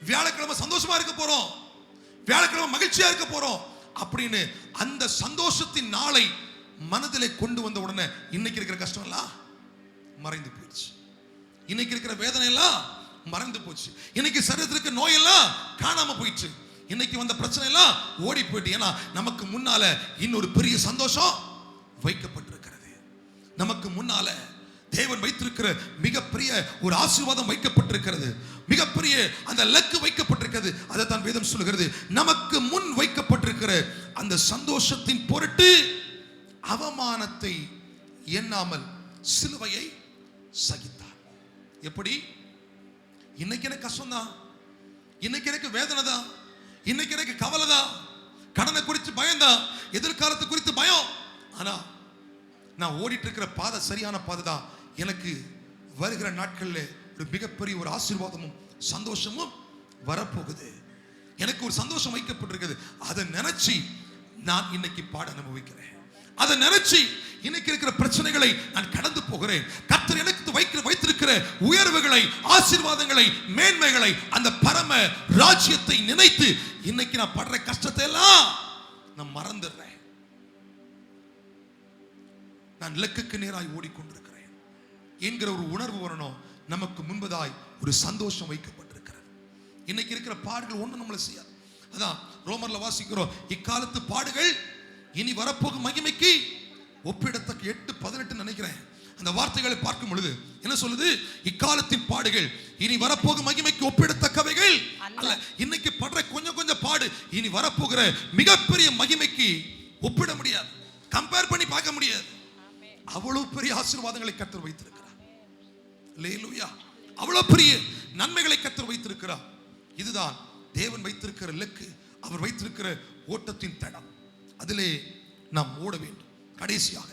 வியாழக்கிழமை சந்தோஷமா இருக்க போறோம், வியாழக்கிழமை மகிழ்ச்சியா இருக்க போறோம் அப்படின்னு அந்த சந்தோஷத்தின் நாளை மனதிலே கொண்டு வந்த உடனே இன்னைக்கு இருக்கிற கஷ்டம் எல்லாம் மறைந்து போயிடுச்சு, இன்னைக்கு இருக்கிற வேதனை எல்லாம் மறைந்து போச்சு, இன்னைக்கு சரீரத்தில் இருக்கிற நோய் எல்லாம் காணாம போயிடுச்சு, இன்னைக்கு வந்த பிரச்சனை எல்லாம் ஓடி போயிட்டு. ஏன்னா நமக்கு முன்னால இன்னொரு பெரிய சந்தோஷம் வைக்கப்பட்டிருக்கிறது. நமக்கு முன்னால தேவன் வைத்திருக்கிற மிகப்பெரிய ஒரு ஆசீர்வாதம் வைக்கப்பட்டிருக்கிறது, மிகப்பெரிய அந்த லக்கு வைக்கப்பட்டிருக்கிறது. அதை தான் வேதம் சொல்லுகிறது, நமக்கு முன் வைக்கப்பட்டிருக்கிற அந்த சந்தோஷத்தின் பொருட்டு அவமானத்தை எண்ணாமல் சிலுவையை சகித்தார். எப்படி? இன்னைக்கு எனக்கு கஷ்டம் தான், இன்னைக்கு எனக்கு வேதனை தான், இன்னைக்கு எனக்கு கவலை தான், கடனை குறித்து பயம் தான், எதிர்காலத்தை குறித்து பயம். ஆனா நான் ஓடிட்டு இருக்கிற பாதை சரியான பாதை தான். எனக்கு வருகிற நாட்களில் ஒரு மிகப்பெரிய ஒரு ஆசீர்வாதமும் சந்தோஷமும் வரப்போகுது. எனக்கு ஒரு சந்தோஷம் வைக்கப்பட்டிருக்குது. அதை நினைச்சு நான் இன்னைக்கு பாட அனுபவிக்கிறேன். அதை நினைச்சு இன்னைக்கு இருக்கிற பிரச்சனைகளை நான் கடந்து போகிறேன். கர்த்தர் எனக்கு வைத்திருக்கிற உயர்வுகளை, ஆசீர்வாதங்களை, மேன்மைகளை, அந்த பரம ராஜ்யத்தை நினைத்து இன்னைக்கு நான் படுற கஷ்டத்தை எல்லாம் நான் மறந்துடுறேன். நான் இலக்குக்கு நேராய் ஓடிக்கொண்டிருக்கிறேன் என்கிற ஒரு உணர்வு வரணும். நமக்கு முன்பதாய் ஒரு சந்தோஷம் வைக்கப்பட்டிருக்கிறது. இன்னைக்கு இருக்கிற பாடுகள் ஒன்றும் நம்மளை செய்யாது. அதான் ரோமர்ல வாசிக்கிறோம், இக்காலத்து பாடுகள் இனி வரப்போகும் மகிமைக்கு ஒப்பிடத்தக்க 8:18 நினைக்கிறேன். அந்த வார்த்தைகளை பார்க்கும் பொழுது என்ன சொல்லுது? இக்காலத்தின் பாடுகள் இனி வரப்போகும் மகிமைக்கு ஒப்பிடத்தக்கவைகள் அல்ல. இன்னைக்கு படுற கொஞ்சம் கொஞ்சம் பாடு இனி வரப்போகிற மிகப்பெரிய மகிமைக்கு ஒப்பிட முடியாது, கம்பேர் பண்ணி பார்க்க முடியாது. அவ்வளவு பெரிய ஆசீர்வாதங்களை கர்த்தர் வைத்திருக்கிறார். அல்லேலூயா. அவ்வளவு பெரிய நன்மைகளை கர்த்தர் வைத்திருக்கிறார். இதுதான் தேவன் வைத்திருக்கிற இலக்கு, அவர் வைத்திருக்கிற ஓட்டத்தின் தடம். அதிலே நாம் ஓட வேண்டும். கடைசியாக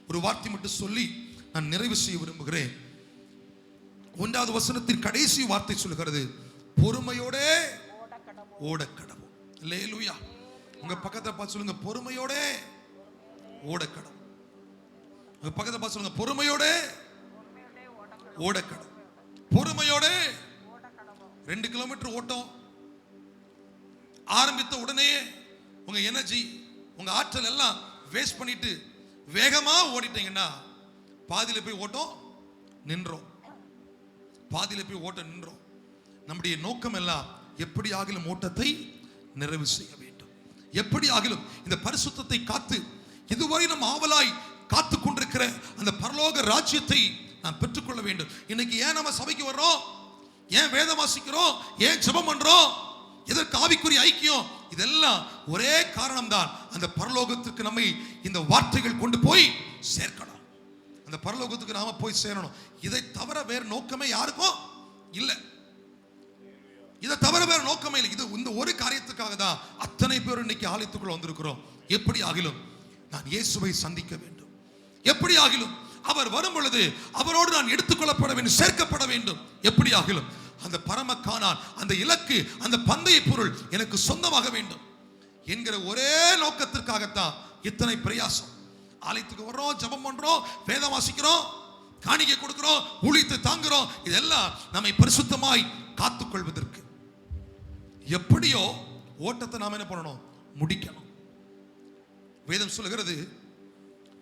ஒரு வார்த்தை மட்டும் சொல்லி நான் நிறைவு செய்ய விரும்புகிறேன். 1வது வசனத்தின் கடைசி வார்த்தை சொல்கிறது, பொறுமையோட ஓட கடவோம். அல்லேலூயா. உங்க பக்கத்தை பார்த்து சொல்லுங்க, பொறுமையோட ஓட கடவோம். உங்க பக்கத்தை பார்த்து சொல்லுங்க, பொறுமையோட ஓட கடவோம். பொறுமையோட 2 கிலோமீட்டர் ஓட்டம் ஆரம்பித்த உடனே உங்க எனர்ஜி, உங்க ஆற்றல் எல்லாம் வேஸ்ட் பண்ணிட்டு வேகமா ஓடிட்டீங்கன்னா பாதியில போய் ஓட்டம் நின்றோம். பாதியில போய் ஓட்டம் நின்றோம். நம்முடைய நோக்கம் எல்லாம் எப்படி ஆகிலும் ஓட்டத்தை நிறைவு செய்ய வேண்டும். எப்படி ஆகிலும் இந்த பரிசுத்தத்தை காத்து இதுவரை நம்ம ஆவலாய் காத்து கொண்டிருக்கிற அந்த பரலோக ராஜ்யத்தை நாம் பெற்றுக்கொள்ள வேண்டும். இன்னைக்கு ஏன் நம்ம சபைக்கு வர்றோம்? ஏன் வேதம் வாசிக்கிறோம்? ஏன் ஜெபம் பண்றோம்? இதற்கு ஆவிக்குரிய ஐக்கியம், இதெல்லாம் ஒரே காரணம் தான். அந்த பரலோகத்துக்கு நம்மை இந்த வார்த்தைகள் கொண்டு போய் சேர்க்கணும். அந்த பரலோகத்துக்கு நாம போய் சேரணும். இதை தவிர வேற நோக்கமே யாருக்கும் இல்லை. இதை தவிர வேற நோக்கமே இல்லை. இது இந்த ஒரு காரியத்துக்காக தான் அத்தனை பேர் இன்னைக்கு ஆலயத்துக்குள்ள வந்திருக்கிறோம். எப்படி ஆகிலும் நான் இயேசுவை சந்திக்க வேண்டும். எப்படி ஆகிலும் அவர் வரும் பொழுது அவரோடு நான் எடுத்துக்கொள்ளப்பட வேண்டும், சேர்க்கப்பட வேண்டும். எப்படி ஆகிலும் அந்த பரம கானான், அந்த இலக்கு, அந்த பந்தய பொருள் எனக்கு சொந்தமாக வேண்டும் என்கிற ஒரே நோக்கத்திற்காகத்தான் இத்தனை பிரயாசம். ஆலயத்துக்கு வர்றோம், ஜெபம் பண்றோம், வேதம் வாசிக்கிறோம், காணிக்கை கொடுக்கிறோம், ஊழியத்தை தாங்குறோம். இதெல்லாம் நம்மை பரிசுத்தமாய் காத்துக்கொள்வதற்கு. எப்படியோ ஓட்டத்தை நாம என்ன பண்ணணும்? முடிக்கணும். வேதம் சொல்லுகிறது,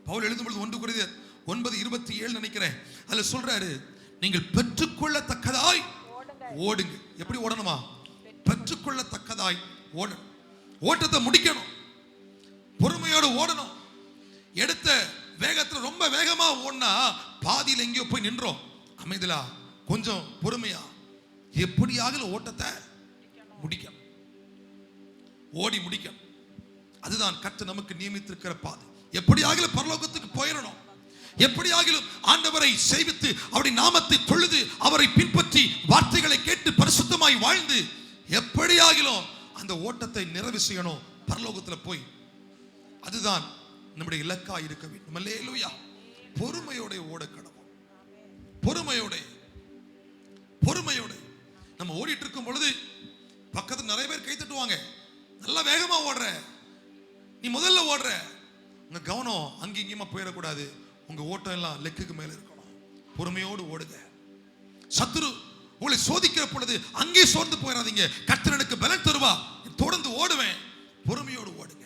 பவுல் எழுதும் பொழுது 1 கொரிந்தியர் 9:27 நினைக்கிறேன், அதுல சொல்றாரு, நீங்கள் பெற்றுக்கொள்ளத்தக்கதாய் ஓடுங்க. எப்படி ஓடணுமா? பெற்றுக்கொள்ளத்தக்கதாய் ஓடணும். ஓட்டத்தை முடிக்கணும், பொறுமையோடு ஓடணும். எடுத்த வேகத்துல ரொம்ப வேகமா ஓடினா பாதியில் எங்கேயோ போய் நின்றோம். அமைதியா கொஞ்சம் பொறுமையா எப்படியாக ஓட்டத்தை முடிக்கணும், ஓடி முடிக்கணும். அதுதான் கர்த்தர் நமக்கு நியமித்திருக்கிற பாதை. எப்படியாக பரலோகத்துக்கு போயிடணும். எப்படியாகிலும் ஆண்டவரை சேவித்து அவருடைய நாமத்தை தொழுது அவரை பின்பற்றி வார்த்தைகளை கேட்டு பரிசுத்தமாய் வாழ்ந்து எப்படியாகிலும் அந்த ஓட்டத்தை நிறைவு செய்யணும் பரலோகத்தில் போய். அதுதான் நம்முடைய இலக்காய் இருக்க வேண்டும். அல்லேலூயா. பொறுமையோட ஓட கடவோம். பொறுமையோட பொறுமையோட நம்ம ஓடிட்டு இருக்கும் பொழுது பக்கத்துல நிறைய பேர் கை தட்டுவாங்க. நல்லா வேகமா ஓடுற, நீ முதல்ல ஓடுற. உங்க கவனம் அங்கே இங்கேயுமா போயிடக்கூடாது. உங்க ஓட்டம் எல்லாம் லெக்குக்கு மேல இருக்கணும். பொறுமையோடு ஓடுங்க. சத்துரு உங்களை சோதிக்கிற பொழுது அங்கே சோர்ந்து போயிடாதீங்க. கர்த்தர் எனக்கு பலன் தருவா, தொடர்ந்து ஓடுவேன். பொறுமையோடு ஓடுங்க.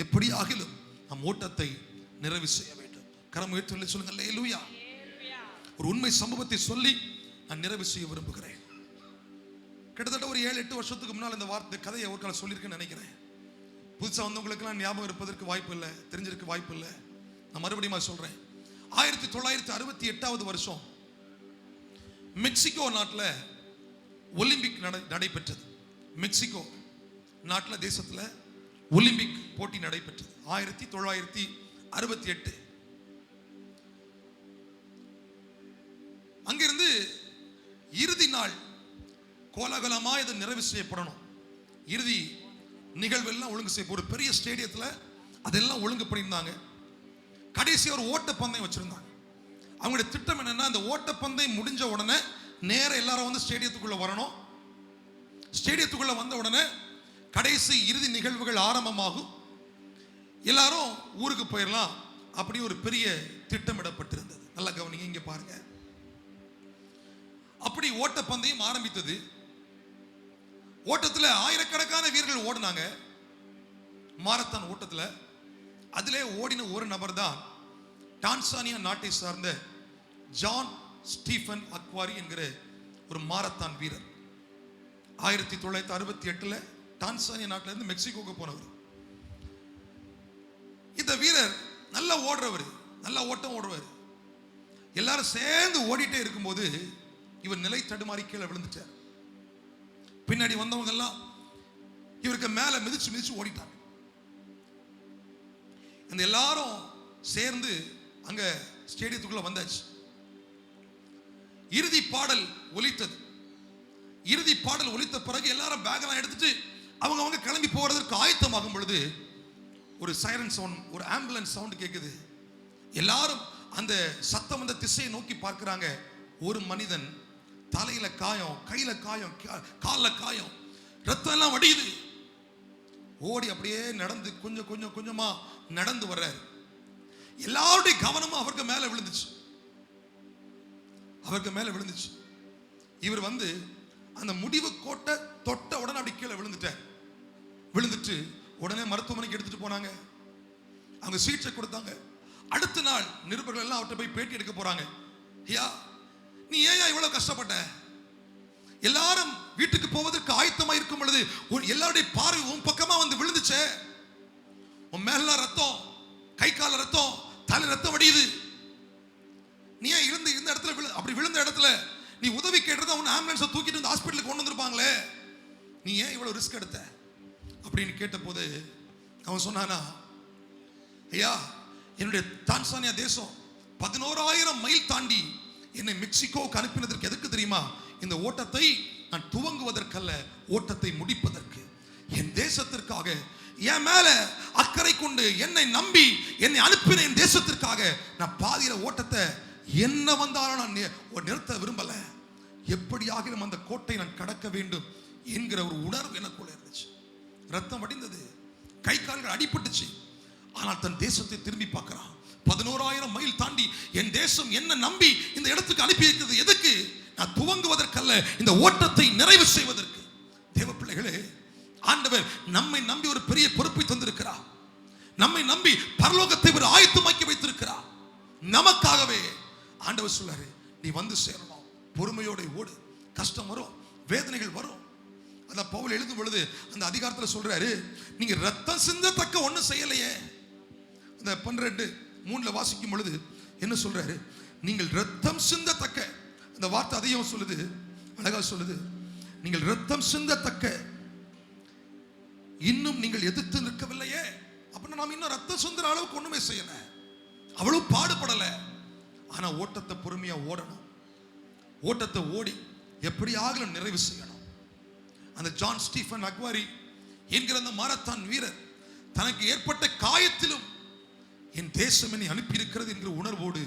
எப்படி ஆகிலும் நம் ஓட்டத்தை நிறைவு செய்ய வேண்டும். கரம் உயர்த்தி சொல்லுங்க, அல்லேலூயா. ஒரு உண்மை சம்பவத்தை சொல்லி நான் நிறைவு செய்ய விரும்புகிறேன். கிட்டத்தட்ட ஒரு 7-8 வருஷத்துக்கு முன்னால் இந்த வார்த்தை கதையை ஒரு காலம் சொல்லியிருக்கேன்னு நினைக்கிறேன். புதுசா வந்தவங்களுக்கெல்லாம் ஞாபகம் இருப்பதற்கு வாய்ப்பு இல்லை, தெரிஞ்சிருக்க வாய்ப்பு இல்லை. நான் மறுபடியும் சொல்றேன். 1968 வருஷம் மெக்சிகோ நாட்டில் ஒலிம்பிக் நடைபெற்றது. மெக்சிகோ நாட்டில் தேசத்தில் ஒலிம்பிக் போட்டி நடைபெற்றது 1968. நாள் கோலாகலமா இது நிறைவு செய்யப்படணும். இறுதி நிகழ்வெல்லாம் ஒழுங்கு செய்ய ஒரு பெரிய ஸ்டேடியத்தில் அதெல்லாம் ஒழுங்கு பண்ணியிருந்தாங்க. கடைசி ஒரு ஓட்டப்பந்தயம் வச்சிருந்தாங்க. அவங்களுடைய திட்டம் என்னன்னா, அந்த ஓட்டப்பந்தயம் முடிஞ்ச உடனே நேர எல்லாரும் வந்து ஸ்டேடியத்துக்குள்ள வரணும். ஸ்டேடியத்துக்குள்ள வந்த உடனே கடைசி இறுதி நிகழ்வுகள் ஆரம்பமாகும், எல்லாரும் ஊருக்கு போயிடலாம். அப்படி ஒரு பெரிய திட்டமிடப்பட்டிருந்தது. நல்லா கவனிங்க, இங்க பாருங்க. அப்படி ஓட்டப்பந்தயம் ஆரம்பித்தது. ஓட்டத்தில் ஆயிரக்கணக்கான வீரர்கள் ஓடினாங்க மாரத்தான் ஓட்டத்தில். அதிலே ஓடின ஒரு நபர் தான் டான்சானியா நாட்டை சார்ந்த ஜான் ஸ்டீஃபன் அக்வாரி என்கிற ஒரு மாரத்தான் வீரர். 1968 டான்சானியா நாட்டில இருந்து மெக்சிகோக்கு போனவர். இந்த வீரர் நல்லா ஓடுறவர், நல்லா ஓட்டம் ஓடுவார். எல்லாரும் சேர்ந்து ஓடிட்டே இருக்கும்போது இவர் நிலை தடுமாறி கீழே விழுந்துட்டார். பின்னாடி வந்தவங்க எல்லாம் இவருக்கு மேல மிதிச்சு மிதிச்சு ஓடிட்டாங்க. அந்த எல்லாரும் சேர்ந்து அங்க ஸ்டேடியத்துக்குள்ள வந்தாச்சு. இறுதி பாடல் ஒலித்தது. இறுதி பாடல் ஒலித்த பிறகு எல்லாரும் பேக்கெல்லாம் எடுத்துட்டு அவங்க கிளம்பி போறதற்கு ஆயத்தமாகும் பொழுது ஒரு சைரன் சவுண்ட், ஒரு ஆம்புலன்ஸ் சவுண்ட் கேட்குது. எல்லாரும் அந்த சத்தம் வந்த திசையை நோக்கி பார்க்கிறாங்க. ஒரு மனிதன் தலையில காயம், கையில காயம், காலில் காயம், ரத்தம் எல்லாம் வடியுது. ஓடி அப்படியே நடந்து கொஞ்சம் கொஞ்சம் கொஞ்சமா நடந்து வர்றாரு. எல்லாருடைய கவனமும் அவருக்கு மேல விழுந்துச்சு. அவருக்கு மேல விழுந்துச்சு. இவர் வந்து அந்த முடிவு கோட்டை தொட்ட உடனே அப்படி கீழே விழுந்துட்டார். விழுந்துட்டு உடனே மருத்துவமனைக்கு எடுத்துட்டு போனாங்க. அவங்க சிகிச்சை கொடுத்தாங்க. அடுத்த நாள் நிருபர்கள் எல்லாம் அவர்கிட்ட போய் பேட்டி எடுக்க போறாங்க. ஐயா, நீ ஏன் இவ்வளவு கஷ்டப்பட்ட? எல்லாரும் வீட்டுக்கு போவதற்கு ஆயத்தமா இருக்கும் பொழுது எல்லாருடைய பார்வை உன் பக்கமா வந்து விழுந்துச்சே. உன் மேல ரத்தம், கை கால ரத்தம், தலை ரத்தம் வடியுது. நீ ஏன் இருந்த இடத்துல அப்படி விழுந்த இடத்துல நீ உதவி கேட்டது அவன் ஆம்புலன்ஸை தூக்கிட்டு வந்து ஹாஸ்பிட்டலுக்கு கொண்டு வந்திருப்பாங்களே, நீ ஏன் இவ்வளவு ரிஸ்க் எடுத்த அப்படின்னு கேட்ட போது அவன் சொன்னானா, ஐயா, என்னுடைய டான்சானியா தேசம் 11,000 மைல் தாண்டி என்னை மெக்சிகோவுக்கு அனுப்பினதற்கு எதுக்கு தெரியுமா? இந்த ஓட்டத்தை நான் துவங்குவதற்கல்ல, ஓட்டத்தை முடிப்பதற்கு. என் தேசத்திற்காக, என் மேல அக்கறை கொண்டு என்னை நம்பி என்னை அனுப்பின என் தேசத்திற்காக நான் பாதியில ஓட்டத்தை என்ன வந்தாலும் நான் நிறுத்த விரும்பல. எப்படியாகிலும் அந்த கோட்டை நான் கடக்க வேண்டும் என்கிற ஒரு உணர்வு எனக்குள்ள இருந்துச்சு. ரத்தம் வடிந்தது, கை கால்கள் அடிபட்டுச்சு. ஆனால் தன் தேசத்தை திரும்பி பார்க்கிறான். 11,000 மைல் தாண்டி என் தேசம் என்ன நம்பி இந்த இடத்துக்கு அனுப்பி இருக்கிறது எதுக்கு? நான் துவங்குவதற்கல்ல, இந்த ஓட்டத்தை நிறைவு செய்வதற்கு. தேவ பிள்ளைகளே, ஆண்டவர் நம்மை நம்பி ஒரு பெரிய பொறுப்பை தந்திருக்கிறார். நம்மை நம்பி பரலோகத்தை ஒரு ஆயத்தமாக்கி வைத்திருக்கிறார். நமக்காகவே ஆண்டவர் சொல்றாரு, நீ வந்து சேரணும், பொறுமையோட ஓடு. கஷ்டம் வரும், வேதனைகள் வரும். அதான் பவுல் எழுதும் பொழுது அந்த அதிகாரத்தில் சொல்றாரு, நீங்க ரத்தம் சிந்தத்தக்க ஒன்றும் செய்யலையே. அந்த 12:3 வாசிக்கும் பொழுது என்ன சொல்றாரு? நீங்கள் ரத்தம் சிந்தத்தக்க, அந்த வார்த்தை அதையும் சொல்லுது, அழகா சொல்லுது. நீங்கள் ரத்தம் சிந்தத்தக்க இன்னும் நீங்கள் எதிர்த்து நிற்கவில்லையே. அப்படின்னா நாம் இன்னும் ரத்தம் சிந்துற அளவுக்கு ஒண்ணுமே செய்யல, அவ்வளவு பாடுபடல. ஆனா ஓட்டத்தை பொறுமையா ஓடணும். ஓட்டத்தை ஓடி எப்படியாக நிறைவு செய்யணும். அந்த ஜான் ஸ்டீஃபன் அக்வாரி என்கிற அந்த மாரத்தான் வீரர் தனக்கு ஏற்பட்ட காயத்திலும் என் தேசம் என்னை அனுப்பி இருக்கிறது என்கிற உணர்வோடு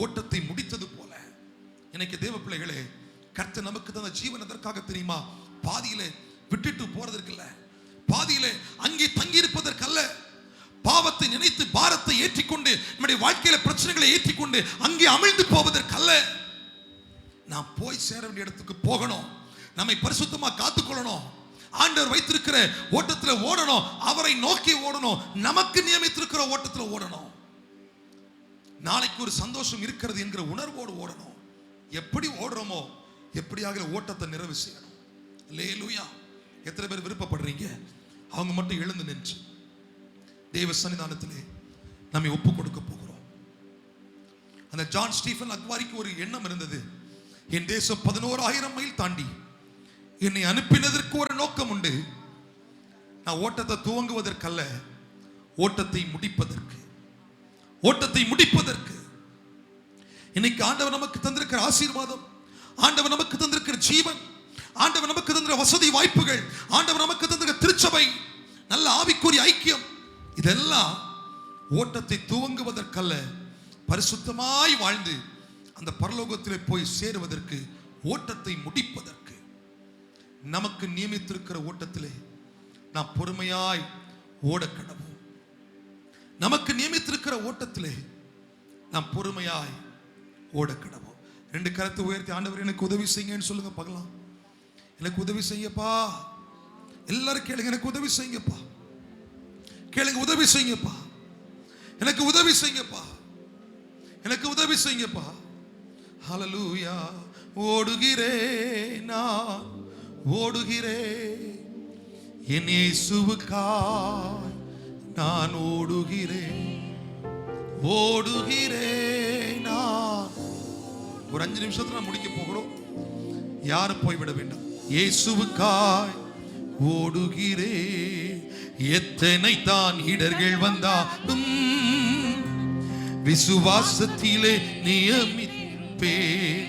ஓட்டத்தை முடித்தது போல, எனக்கு தேவ பிள்ளைகளே, கர்த்தர் நமக்கு தந்த ஜீவன் எதற்காக தெரியுமா? பாதியிலே விட்டுட்டு போறதற்கு இல்ல, பாதியிலே அங்கே தங்கி இருப்பதற்கல்ல, பாவத்தை நினைத்து பாரத்தை ஏற்றிக்கொண்டு நம்முடைய வாழ்க்கையில பிரச்சனைகளை ஏற்றிக்கொண்டு அங்கே அமிழ்ந்து போவதற்கல்ல. நாம் போய் சேர வேண்டிய இடத்துக்கு போகணும். நம்மை பரிசுத்தமா காத்துக்கொள்ளணும். ஆண்டவர் வைத்திருக்கிற ஓட்டத்தில் ஓடணும். அவரை நோக்கி ஓடணும். நமக்கு நியமித்திருக்கிற ஓட்டத்தில் ஓடணும். நாளைக்கு ஒரு சந்தோஷம் இருக்கிறது என்கிற உணர்வோடு ஓடணும். எப்படி ஓடுறோமோ எப்படியாக ஓட்டத்தை நிறைவு செய்யணும். அல்லேலூயா. எத்தனை பேர் விருப்பப்படுறீங்க? அவங்க மட்டும் எழுந்து நின்று தேவ சன்னிதானத்திலே நம்மை ஒப்பு கொடுக்க போகிறோம். அந்த ஜான் ஸ்டீஃபன் அக்வாரிக்கு ஒரு எண்ணம் இருந்தது. என் தேசம் 11,000 மைல் தாண்டி என்னை அனுப்பினதற்கு ஒரு நோக்கம் உண்டு. நான் ஓட்டத்தை துவங்குவதற்கல்ல, ஓட்டத்தை முடிப்பதற்கு. ஓட்டத்தை முடிப்பதற்கு இன்னைக்கு ஆண்டவர் நமக்கு தந்திருக்கிற ஆசீர்வாதம், ஆண்டவர் நமக்கு தந்திருக்கிற ஜீவன், ஆண்டவர் நமக்கு தந்திருக்கிற வசதி வாய்ப்புகள், ஆண்டவர் நமக்கு தந்திருக்கிற திருச்சபை, நல்ல ஆவிக்குரிய ஐக்கியம், இதெல்லாம் ஓட்டத்தை துவங்குவதற்கல்ல, பரிசுத்தமாய் வாழ்ந்து அந்த பரலோகத்திலே போய் சேருவதற்கு, ஓட்டத்தை முடிப்பதற்கு. நமக்கு நியமித்திருக்கிற ஓட்டத்திலே நாம் பொறுமையாய் ஓடக்கடவோம். நமக்கு நியமித்திருக்கிற ஓட்டத்திலே நாம் பொறுமையாய் ஓடக்கடவோம். 2 கரத்தை உயர்த்தி ஆண்டவர் எனக்கு உதவி செய்யுங்கன்னு சொல்லுங்க பார்க்கலாம். எனக்கு உதவி செய்யப்பா. எல்லாரும் கேளுங்க, எனக்கு உதவி செய்யுங்கப்பா. கேளுங்க, உதவி செய்யுங்கப்பா. எனக்கு உதவி செய்யுங்கப்பா. எனக்கு உதவி செய்யுங்கப்பா. ஹல்லேலூயா. ஓடுகிறேன், நான் ஓடுகிறேன், என் இயேசுவுக்காய் நான் ஓடுகிறேன், ஓடுகிறேன் நான். ஒரு 5 நிமிஷத்துல முடிக்க போகிறோம். யாரும் போய்விட வேண்டாம். இயேசுவுக்காய் ஓடுகிறேன், எத்தனை தான் இடர்கள் வந்தாலும் விசுவாசத்திலே நியமிப்பேன்.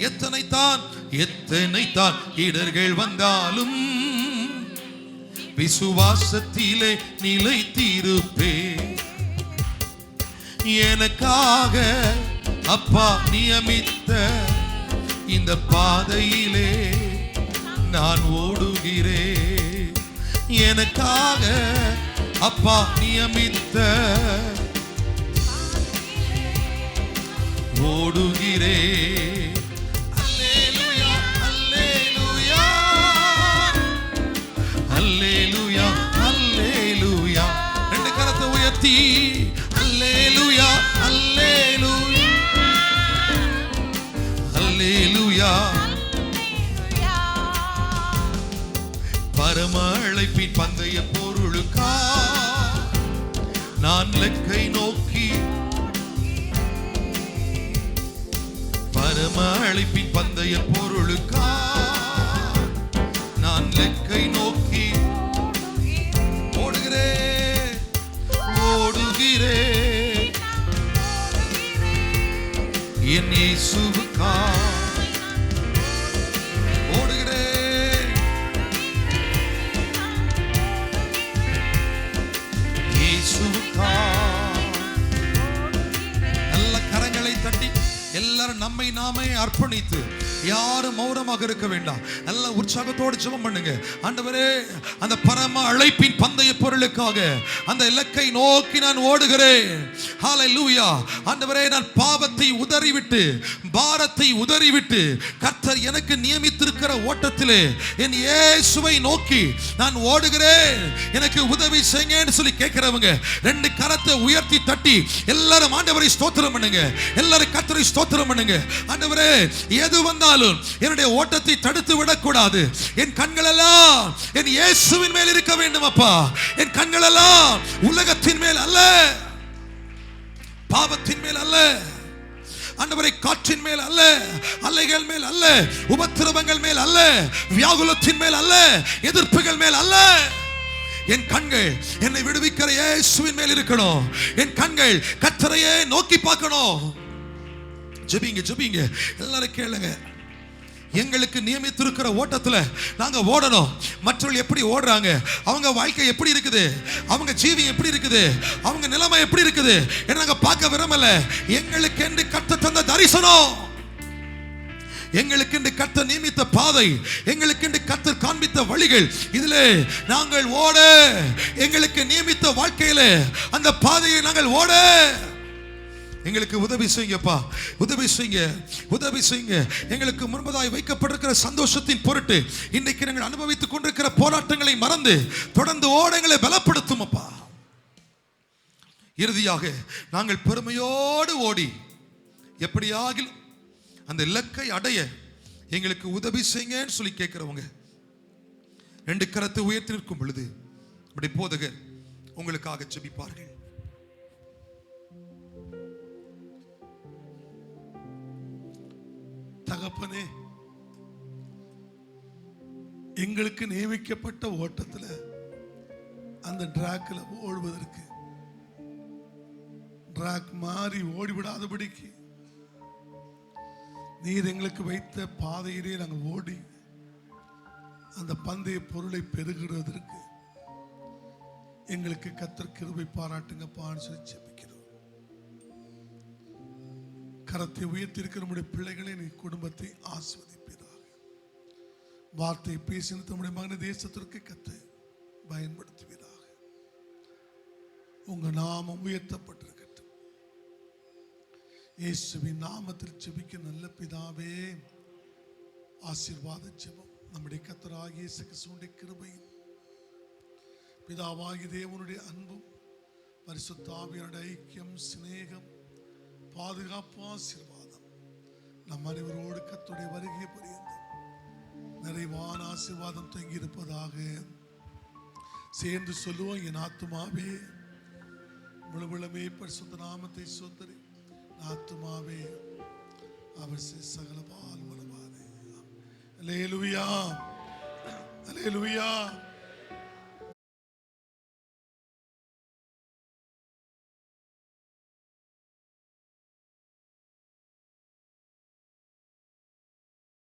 எத்தனை தான் இடர்கள் வந்தாலும் விசுவாசத்திலே நிலைத்திருப்பேன். எனக்காக அப்பா நியமித்த இந்த பாதையிலே நான் ஓடுகிறேன். எனக்காக அப்பா நியமித்த ஓடுகிறேன். அல்லேலூயா, அல்லேலூயா, அல்லேலூயா, அல்லேலூயா. 2 கரத்தை உயர்த்தி அல்லேலூயா, அல்லேலூயா, அல்லேலூயா. பரம அழைப்பின் பந்தய பொருளுக்கா நான் லெக்கை நோக்கி, பரம அழைப்பின் பந்தய பொருளுக்கா நான் லெக்கை நோக்கி ஓடுகிறேன், ஓடுகிறேன், என் இயேசுவுக்கா ஓடுகிறேன், இயேசுவுக்கா. நல்ல கரங்களை தட்டி எல்லாரும் நம்மை நாமே அர்ப்பணித்து, யாரும் மௌனமாக இருக்க வேண்டாம். நல்ல உற்சாகத்தோடு ஜெபம் பண்ணுங்க. ஆண்டவரே, அந்த பரம அழைப்பின் பந்தய பொருளுக்காக அந்த இலக்கை நோக்கி நான் ஓடுகிறேன். ஹல்லேலூயா. ஆண்டவரே, நான் பாவத்தை உதறிவிட்டு, பாரத்தை உதறிவிட்டு, கர்த்தர் எனக்கு நியமித்திருக்கிற ஓட்டத்திலே என் இயேசுவை நோக்கி நான் ஓடுகிறேன், எனக்கு உதவி செய்யுங்கன்னு சொல்லி கேட்கிறவங்க 2 கரத்தை உயர்த்தி தட்டி எல்லாரும் ஆண்டவரை ஸ்தோத்திரம் பண்ணுங்க. எல்லாரும் கர்த்தரை ஸ்தோத்திரம் பண்ணுங்க. ஆண்டவரே, எது வந்தாலும் என்னுடைய ஓட்டத்தை தடுத்து விடக்கூடாது. என் கண்கள் எல்லாம் என் இயேசுவின் மேல் இருக்க வேண்டும் அப்பா. என் கண்கள் எல்லாம் உலகத்தின் மேல் அல்ல, பாவத்தின் மேல் அல்ல, ஆண்டவரை காற்றின் மேல் அல்ல, அலைகள் மேல் அல்ல, உபத்திரவங்கள் மேல் அல்ல, வியாகுலத்தின் மேல் அல்ல, எதிர்ப்புகள் மேல் அல்ல. என் கண்கள் என்னை விடுவிக்கிற இயேசுவின் மேல் இருக்கணும். என் கண்கள் கர்த்தரையே நோக்கி பார்க்கணும். ஜெபிங்க, ஜெபிங்க. எல்லாரும் கேளுங்க. எங்களுக்கு நியமித்திருக்கிற ஓட்டத்துல நாங்க ஓடணும். மற்றவர்கள் எப்படி ஓடுறாங்க, அவங்க வாழ்க்கை எப்படி இருக்குது, அவங்க ஜீவியம் எப்படி இருக்குது, அவங்க நிலைமை எப்படி இருக்குது என்று நாங்க பார்க்க விரும்பல. எங்களுக்கு என்று கர்த்தர் தந்த தரிசனம், எங்களுக்கு என்று கர்த்தர் நியமித்த பாதை, எங்களுக்கு என்று கர்த்தர் காண்பித்த வழிகள், இதிலே நாங்கள் ஓட, எங்களுக்கு நியமித்த வாழ்க்கையில அந்த பாதையை நாங்கள் ஓட எங்களுக்கு உதவி செய்யுங்கப்பா. உதவி செய்யுங்க, உதவி செய்யுங்க. எங்களுக்கு முன்பதாய் வைக்கப்பட்டிருக்கிற சந்தோஷத்தின் பொருட்டு இன்றைக்கு நாங்கள் அனுபவித்துக் கொண்டிருக்கிற போராட்டங்களை மறந்து தொடர்ந்து ஓட எங்களை பலப்படுத்தும் அப்பா. இறுதியாக நாங்கள் பெருமையோடு ஓடி எப்படியாகிலும் அந்த இலக்கை அடைய எங்களுக்கு உதவி செய்யுங்கன்னு சொல்லி கேட்கிறவங்க 2 கரத்தை உயர்த்தி நிற்கும் பொழுது அப்படி போதகர் உங்களுக்காக ஜெபிப்பார்கள். தகப்பனே, எங்களுக்கு நியமிக்கப்பட்ட ஓட்டத்துல அந்த டிராக்ல ஓடுவதற்கு, டிராக் மாறி ஓடிவிடாதபடிக்கு நீர் எங்களுக்கு வைத்த பாதையிலே நாங்கள் ஓடி அந்த பந்தய பொருளை பெறுகிறதற்கு எங்களுக்கு கர்த்தர் கிருபை பாராட்டுங்கப்பான்னு சொல்லி ஜெபிக்கிறோம். கரத்தை உயர்த்தியிருக்கிற நம்முடைய பிள்ளைகளை நீ குடும்பத்தை ஆசீர்வதிப்பீராக. வார்த்தை பேசின நம்முடைய மகன தேசத்திற்கு கர்த்தர் பயன்படுத்துவீராக. உங்க நாமம் உயர்த்தப்பட்டிருக்கட்டும். இயேசுவின் நாமத்தில் ஜெபிக்க நல்ல பிதாவே. ஆசீர்வாத ஜெபம் நம்முடைய கர்த்தராகிய இயேசு கிறிஸ்துவின் கிருபையும் பிதாவாகிய தேவனுடைய அன்பும் பரிசுத்த ஆவியானவருடைய ஐக்கியம், சிநேகம், பாதுகாப்பு, ஆசீர்வாதம் நம் அனைவரோடு கர்த்தருடைய வருகை பரியந்தம் நிறைவான ஆசீர்வாதம் தங்கி இருப்பதாக. சேர்ந்து சொல்லுவோம், என் ஆத்துமாவே முழுவலுமே பரிசுத்த நாமத்தை சொந்தரி, ஆத்துமாவே அவர் சகல பால் வளவாதே. அல்லேலூயா, அல்லேலூயா.